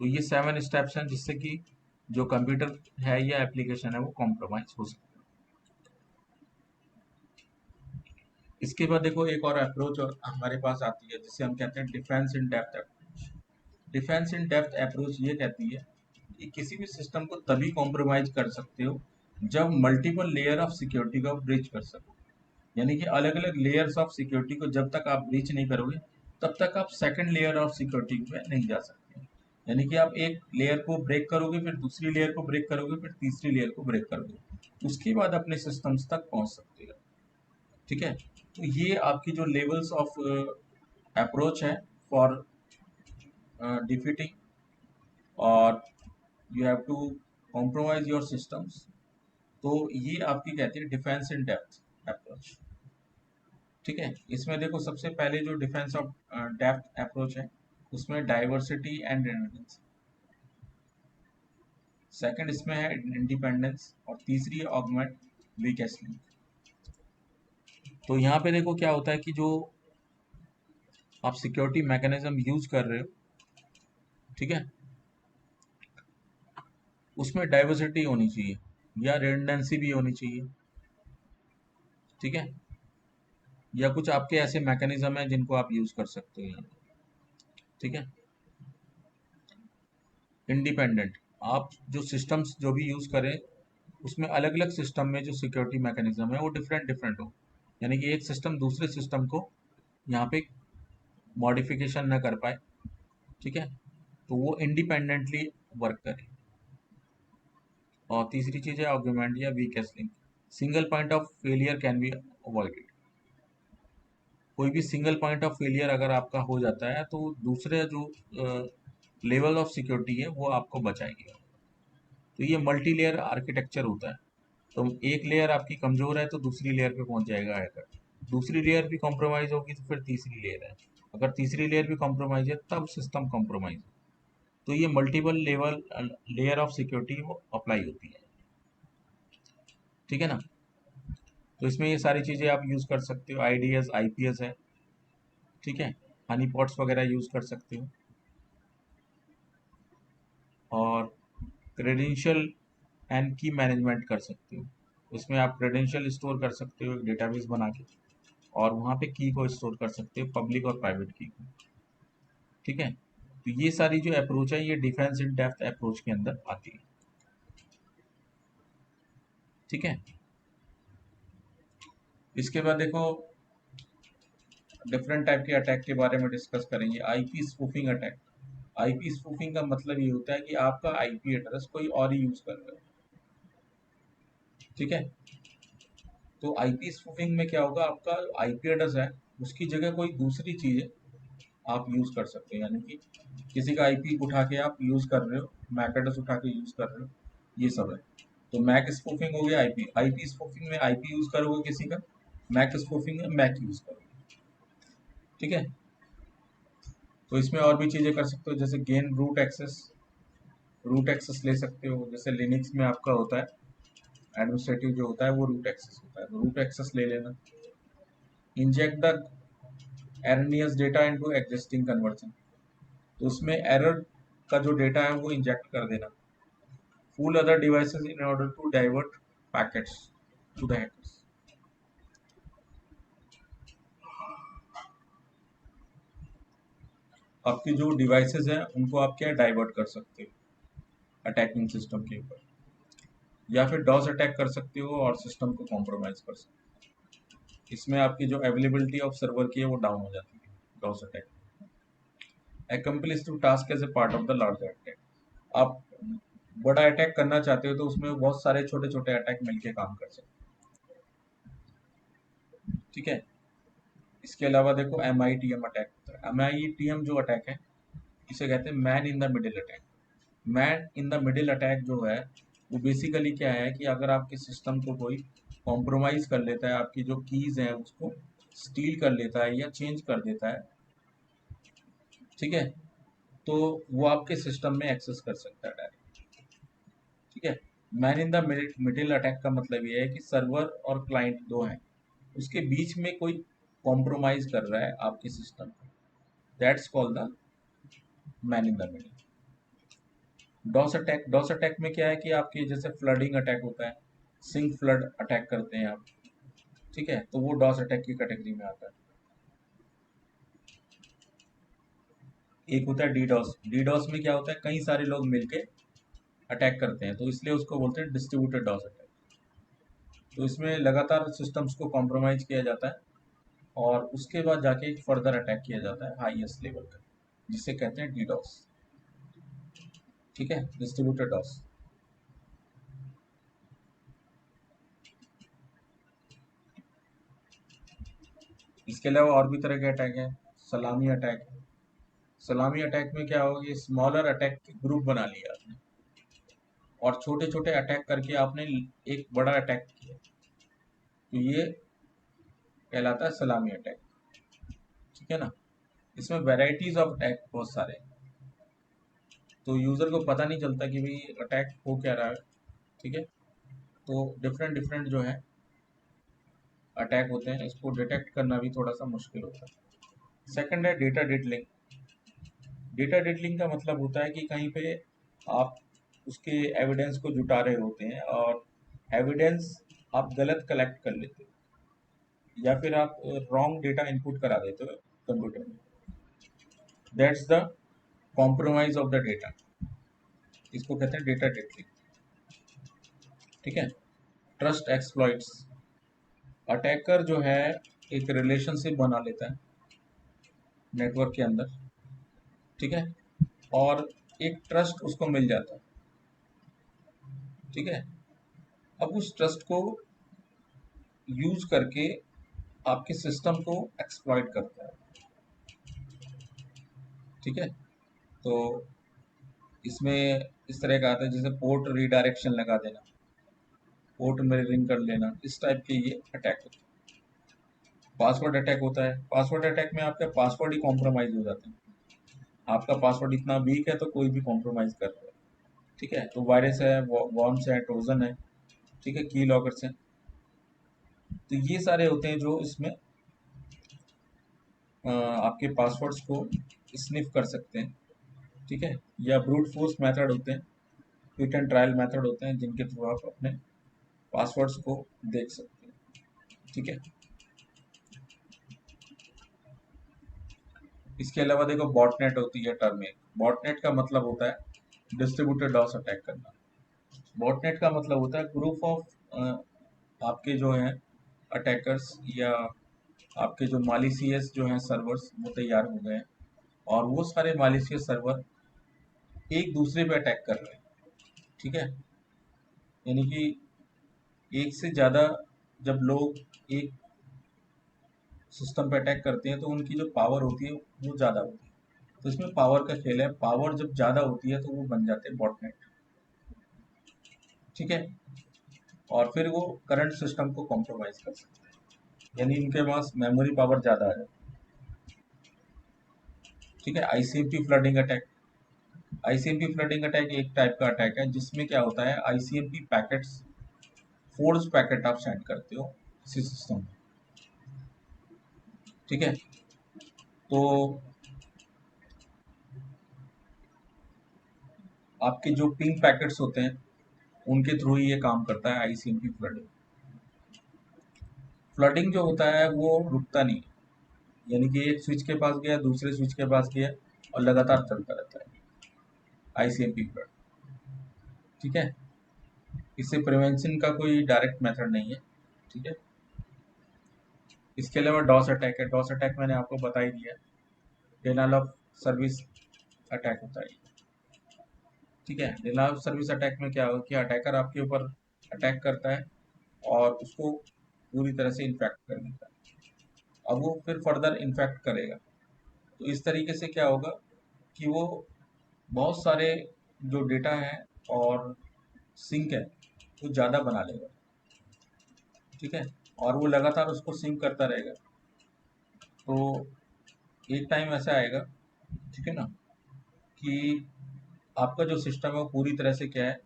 तो ये 7 स्टेप्स हैं जिससे कि जो कंप्यूटर है या एप्लीकेशन है वो कॉम्प्रोमाइज हो सकता है। इसके बाद देखो एक और अप्रोच और हमारे पास आती है जिसे हम कहते हैं defence in depth approach. Defence in depth approach ये कहती है कि किसी भी सिस्टम को तभी कॉम्प्रोमाइज कर सकते हो जब मल्टीपल लेयर ऑफ सिक्योरिटी को ब्रीच कर सको। यानी कि अलग अलग लेयर्स ऑफ सिक्योरिटी को जब तक आप ब्रीच नहीं करोगे तब तक आप सेकंड लेयर ऑफ सिक्योरिटी पे नहीं जा सकते। यानी कि आप एक लेयर को ब्रेक करोगे, फिर दूसरी लेयर को ब्रेक करोगे, फिर तीसरी लेयर को ब्रेक करोगे, उसके बाद अपने सिस्टम्स तक पहुंच सकते हो। ठीक है। तो ये आपकी जो लेवल्स ऑफ अप्रोच है फॉर डिफीटिंग और you have to compromise your systems, तो ये आपकी कहती है डिफेंस इन डेप्थ अप्रोच। ठीक है। इसमें देखो सबसे पहले जो डिफेंस ऑफ डेप्थ अप्रोच है उसमें डाइवर्सिटी एंड रिडंडेंसी। सेकंड इसमें है इंडिपेंडेंस, और तीसरी है ऑगमेंट वीकेस्ट लिंक। तो यहाँ पे देखो क्या होता है कि जो आप सिक्योरिटी मैकेनिज्म यूज कर रहे हो, ठीक है, उसमें डाइवर्सिटी होनी चाहिए या रिडंडेंसी भी होनी चाहिए, ठीक है, या कुछ आपके ऐसे मैकेनिज्म है जिनको आप यूज कर सकते हो यहाँ पे, ठीक है। इंडिपेंडेंट, आप जो सिस्टम्स जो भी यूज करें उसमें अलग अलग सिस्टम में जो सिक्योरिटी मैकेनिज्म है वो डिफरेंट डिफरेंट हो, यानी कि एक सिस्टम दूसरे सिस्टम को यहाँ पे मॉडिफिकेशन न कर पाए, ठीक है, तो वो इंडिपेंडेंटली वर्क करे। और तीसरी चीज है आर्गुमेंट या weakest link. Single point of failure can be avoided. कोई भी सिंगल पॉइंट ऑफ फेलियर अगर आपका हो जाता है तो दूसरे जो लेवल ऑफ सिक्योरिटी है वो आपको बचाएगी। तो ये मल्टी लेयर आर्किटेक्चर होता है। तो एक लेयर आपकी कमजोर है तो दूसरी लेयर पे पहुंच जाएगा हैकर, दूसरी लेयर भी कॉम्प्रोमाइज होगी तो फिर तीसरी लेयर है, अगर तीसरी लेयर भी कॉम्प्रोमाइज है तब सिस्टम कॉम्प्रोमाइज। तो ये multiple level layer of security वो अप्लाई होती है, ठीक है ना। तो इसमें ये सारी चीज़ें आप यूज़ कर सकते हो, आईडीएस आईपीएस है, ठीक है, हनी पॉट्स वगैरह यूज़ कर सकते हो। और क्रेडेंशियल एंड की मैनेजमेंट कर सकते हो, इसमें आप क्रेडेंशियल स्टोर कर सकते हो एक डेटाबेस बना के, और वहाँ पे की को स्टोर कर सकते हो, पब्लिक और प्राइवेट की को, ठीक है। तो ये सारी जो अप्रोच है ये डिफेंस इन डेप्थ अप्रोच के अंदर आती है, ठीक है। इसके बाद देखो डिफरेंट टाइप के अटैक के बारे में डिस्कस करेंगे। IP spoofing attack. IP spoofing का मतलब ये होता है कि आपका आईपी एड्रेस कोई और ही यूज कर रहा है, ठीक है। तो आईपी स्पूफिंग में क्या होगा, आपका आईपी एड्रेस है उसकी जगह कोई दूसरी चीज आप यूज कर सकते हैं, यानी कि किसी का आईपी उठा के आप यूज कर रहे हो, मैक एड्रेस उठा के यूज कर रहे हो, ये सब है। तो मैक स्पूफिंग हो गया, आईपी आईपी स्पूफिंग में आईपी यूज करोगे किसी का, मैक स्पूफिंग में मैक यूज करोगे, ठीक है। तो इसमें और भी चीजें कर सकते हो, जैसे गेन रूट एक्सेस ले सकते हो, जैसे लिनक्स में आपका होता है एडमिनिस्ट्रेटिव जो होता है वो रूट एक्सेस होता है, तो रूट एक्सेस ले लेना। Inject the erroneous data into existing conversion, तो उसमें एरर का जो डेटा है वो इंजेक्ट कर देना। Fool other devices in order to divert packets to the hackers. आपकी जो डिवाइसेस हैं उनको आप क्या डाइवर्ट कर सकते हो अटैकिंग सिस्टम के ऊपर, या फिर डॉस अटैक कर सकते हो और सिस्टम को कॉम्प्रोमाइज कर सकते हो। इसमें आपकी जो अवेलेबिलिटी ऑफ सर्वर की है वो डाउन हो जाती है DoS attack. accomplish to task as a part of the larger attack। आप बड़ा अटैक करना चाहते हो तो उसमें बहुत सारे छोटे छोटे अटैक मिलके काम कर सकते हैं, ठीक है। इसके अलावा देखो M I T M attack होता है। एम आई टी एम जो अटैक है इसे कहते हैं man in the middle attack. Man in the middle attack जो है वो बेसिकली क्या है कि अगर आपके सिस्टम को कोई कॉम्प्रोमाइज कर लेता है, आपकी जो कीज हैं उसको स्टील कर लेता है या चेंज कर देता है, ठीक है, तो वो आपके सिस्टम में एक्सेस कर सकता है डायरेक्ट, ठीक है। Man in the middle attack का मतलब ये है कि सर्वर और क्लाइंट दो हैं, उसके बीच में कोई कॉम्प्रोमाइज कर रहा है आपके सिस्टम को, that's called the man in the middle. DoS attack में क्या है कि आपके जैसे फ्लडिंग अटैक होता है, सिंक फ्लड अटैक करते हैं आप, ठीक है, तो वो डॉस अटैक की कैटेगरी में आता है। एक होता है डीडॉस। डीडॉस में क्या होता है, कई सारे लोग मिलके अटैक करते हैं तो इसलिए उसको बोलते हैं डिस्ट्रीब्यूटेड डॉस अटैक। तो इसमें लगातार सिस्टम्स को कॉम्प्रोमाइज किया जाता है और उसके बाद जाके एक फर्दर अटैक किया जाता है हाईएस्ट लेवल का, जिसे कहते हैं डीडॉस, ठीक है, डिस्ट्रीब्यूटेड डॉस। इसके अलावा और भी तरह के अटैक हैं। सलामी अटैक है। सलामी अटैक में क्या होगा कि स्मॉलर अटैक के ग्रुप बना लिया आपने और छोटे छोटे अटैक करके आपने एक बड़ा अटैक किया, तो ये कहलाता है सलामी अटैक, ठीक है ना। इसमें वेराइटीज ऑफ अटैक बहुत सारे हैं, तो यूज़र को पता नहीं चलता कि भाई अटैक हो क्या रहा है। ठीक है, तो डिफरेंट डिफरेंट जो है अटैक होते हैं, इसको डिटेक्ट करना भी थोड़ा सा मुश्किल होता है। सेकंड है डेटा डिडलिंग। डेटा डिडलिंग का मतलब होता है कि कहीं पे आप उसके एविडेंस को जुटा रहे होते हैं और एविडेंस आप गलत कलेक्ट कर लेते हो, या फिर आप रॉन्ग डेटा इनपुट करा देते हो कंप्यूटर में। That's the compromise of the data, इसको कहते हैं डेटा डिडलिंग। ठीक है। Trust exploits. अटैकर जो है एक रिलेशनशिप बना लेता है नेटवर्क के अंदर। ठीक है, और एक ट्रस्ट उसको मिल जाता है। ठीक है, अब उस ट्रस्ट को यूज करके आपके सिस्टम को एक्सप्लॉइट करता है। ठीक है, तो इसमें इस तरह का आता है जैसे पोर्ट रीडायरेक्शन लगा देना, पोर्ट मिररिंग कर लेना, इस टाइप के ये अटैक होते हैं। पासवर्ड अटैक होता है। पासवर्ड अटैक में आपका पासवर्ड ही कॉम्प्रोमाइज हो जाता है। आपका पासवर्ड इतना वीक है तो कोई भी कॉम्प्रोमाइज कर रहा है। ठीक है, तो वायरस है, वॉर्म्स है, ट्रोजन है, ठीक है, की लॉकर्स है। तो ये सारे होते हैं जो इसमें आपके पासवर्ड्स को स्निफ कर सकते हैं। ठीक है, या ब्रूट फोर्स मेथड होते हैं, क्विक एंड ट्रायल मेथड होते हैं जिनके थ्रू आप अपने पासवर्ड्स को देख सकते हैं। ठीक है, इसके अलावा देखो बॉटनेट होती है टर्म एक। बॉटनेट का मतलब होता है डिस्ट्रीब्यूटेड डॉस अटैक करना। बॉटनेट का मतलब होता है ग्रुप ऑफ आपके जो हैं अटैकर्स, या आपके जो मालिशियस जो हैं सर्वर्स वो तैयार हो गए हैं, और वो सारे मालिशियस सर्वर एक दूसरे पे अटैक कर रहे हैं। ठीक है, यानी कि एक से ज़्यादा जब लोग एक सिस्टम पे अटैक करते हैं तो उनकी जो पावर होती है वो ज़्यादा होती है। तो इसमें पावर का खेल है, पावर जब ज़्यादा होती है तो वो बन जाते हैं बॉटनेट। ठीक है, और फिर वो करंट सिस्टम को कॉम्प्रोमाइज कर सकते हैं, यानी इनके पास मेमोरी पावर ज़्यादा है। ठीक है, ICMP flooding attack. ICMP flooding attack एक टाइप का अटैक है जिसमें क्या होता है, आईसीएमपी पैकेट्स, फोर्स पैकेट आप सेंड करते हो किसी सिस्टम में। ठीक है, तो आपके जो पिंग पैकेट्स होते हैं उनके थ्रू ही ये काम करता है आईसीएमपी फ्लडिंग। फ्लडिंग जो होता है वो रुकता नहीं है, यानी कि एक स्विच के पास गया, दूसरे स्विच के पास गया, और लगातार चलता रहता है आईसीएमपी फ्लड। ठीक है, इससे प्रिवेंशन का कोई डायरेक्ट मेथड नहीं है। ठीक है, इसके अलावा डॉस अटैक है। डॉस अटैक मैंने आपको बता ही दिया, डिनाइल ऑफ सर्विस अटैक होता है। ठीक है, डिनाइल ऑफ सर्विस अटैक में क्या हो कि अटैकर आपके ऊपर अटैक करता है और उसको पूरी तरह से इन्फेक्ट कर देता है। अब वो फिर फर्दर इन्फेक्ट करेगा, तो इस तरीके से क्या होगा कि वो बहुत सारे जो डेटा है और सिंक है वो ज़्यादा बना लेगा। ठीक है, और वो लगातार उसको सिंक करता रहेगा, तो एक टाइम ऐसा आएगा, ठीक है ना, कि आपका जो सिस्टम है वो पूरी तरह से क्या है,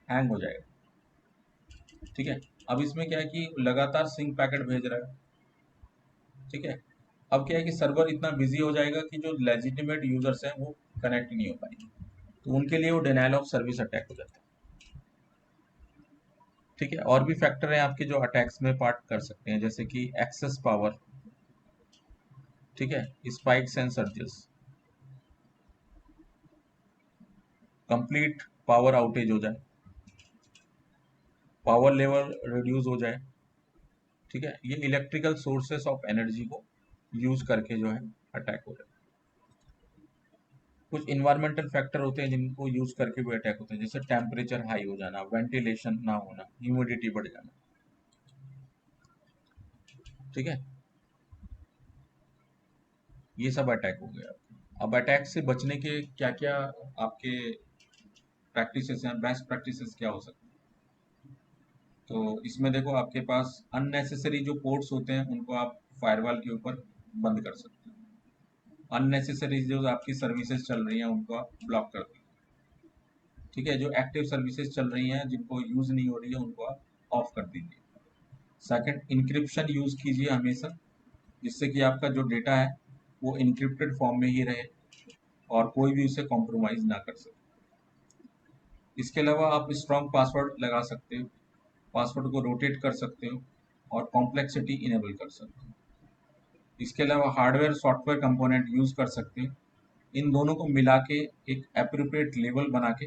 हैंग हो जाएगा। ठीक है, अब इसमें क्या है कि लगातार सिंक पैकेट भेज रहा है। ठीक है, अब क्या है कि सर्वर इतना बिजी हो जाएगा कि जो लेजिटिमेट यूजर्स हैं वो कनेक्ट नहीं हो पाएंगे, तो उनके लिए वो डिनाइल ऑफ सर्विस अटैक हो जाता है। ठीक है, और भी फैक्टर हैं आपके जो अटैक्स में पार्ट कर सकते हैं, जैसे कि एक्सेस पावर। ठीक है, spikes and surges, complete power outage हो जाए, पावर लेवल रिड्यूस हो जाए। ठीक है, ये इलेक्ट्रिकल सोर्सेस ऑफ एनर्जी को यूज करके जो है अटैक हो जाए। कुछ इन्वायरमेंटल फैक्टर होते हैं जिनको यूज करके भी अटैक होते हैं, जैसे टेम्परेचर हाई हो जाना, वेंटिलेशन ना होना, ह्यूमिडिटी बढ़ जाना। ठीक है, ये सब अटैक हो गया। अब अटैक से बचने के क्या क्या आपके प्रैक्टिसेस हैं, बेस्ट प्रैक्टिसेस क्या हो सकती हैं। तो इसमें देखो आपके पास अननेसेसरी जो पोर्ट्स होते हैं उनको आप फायरवॉल के ऊपर बंद कर सकते हैं। अननेसेसरी जो आपकी सर्विसेज चल रही हैं उनको आप ब्लॉक कर दें। ठीक है, जो एक्टिव सर्विसेज चल रही हैं जिनको यूज नहीं हो रही है उनको आप ऑफ कर दीजिए। सेकंड, इंक्रिप्शन यूज कीजिए हमेशा, जिससे कि आपका जो डेटा है वो इंक्रिप्टेड फॉर्म में ही रहे और कोई भी उसे कॉम्प्रोमाइज ना कर सके। इसके अलावा आप स्ट्रॉन्ग पासवर्ड लगा सकते हो, पासवर्ड को रोटेट कर सकते हो और कॉम्प्लेक्सिटी इनेबल कर सकते हो। इसके अलावा हार्डवेयर सॉफ्टवेयर कंपोनेंट यूज कर सकते हो। इन दोनों को मिला के एक एप्रोप्रिएट लेवल बना के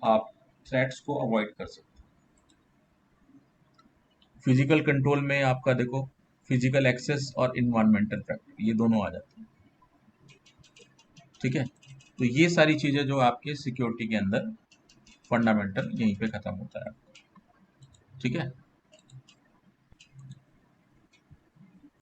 आप थ्रेट्स को अवॉइड कर सकते हो। फिजिकल कंट्रोल में आपका देखो, फिजिकल एक्सेस और इन्वायरमेंटल फैक्टर ये दोनों आ जाते हैं। ठीक है, तो ये सारी चीजें जो आपके सिक्योरिटी के अंदर फंडामेंटल यहीं पे खत्म होता है। ठीक है।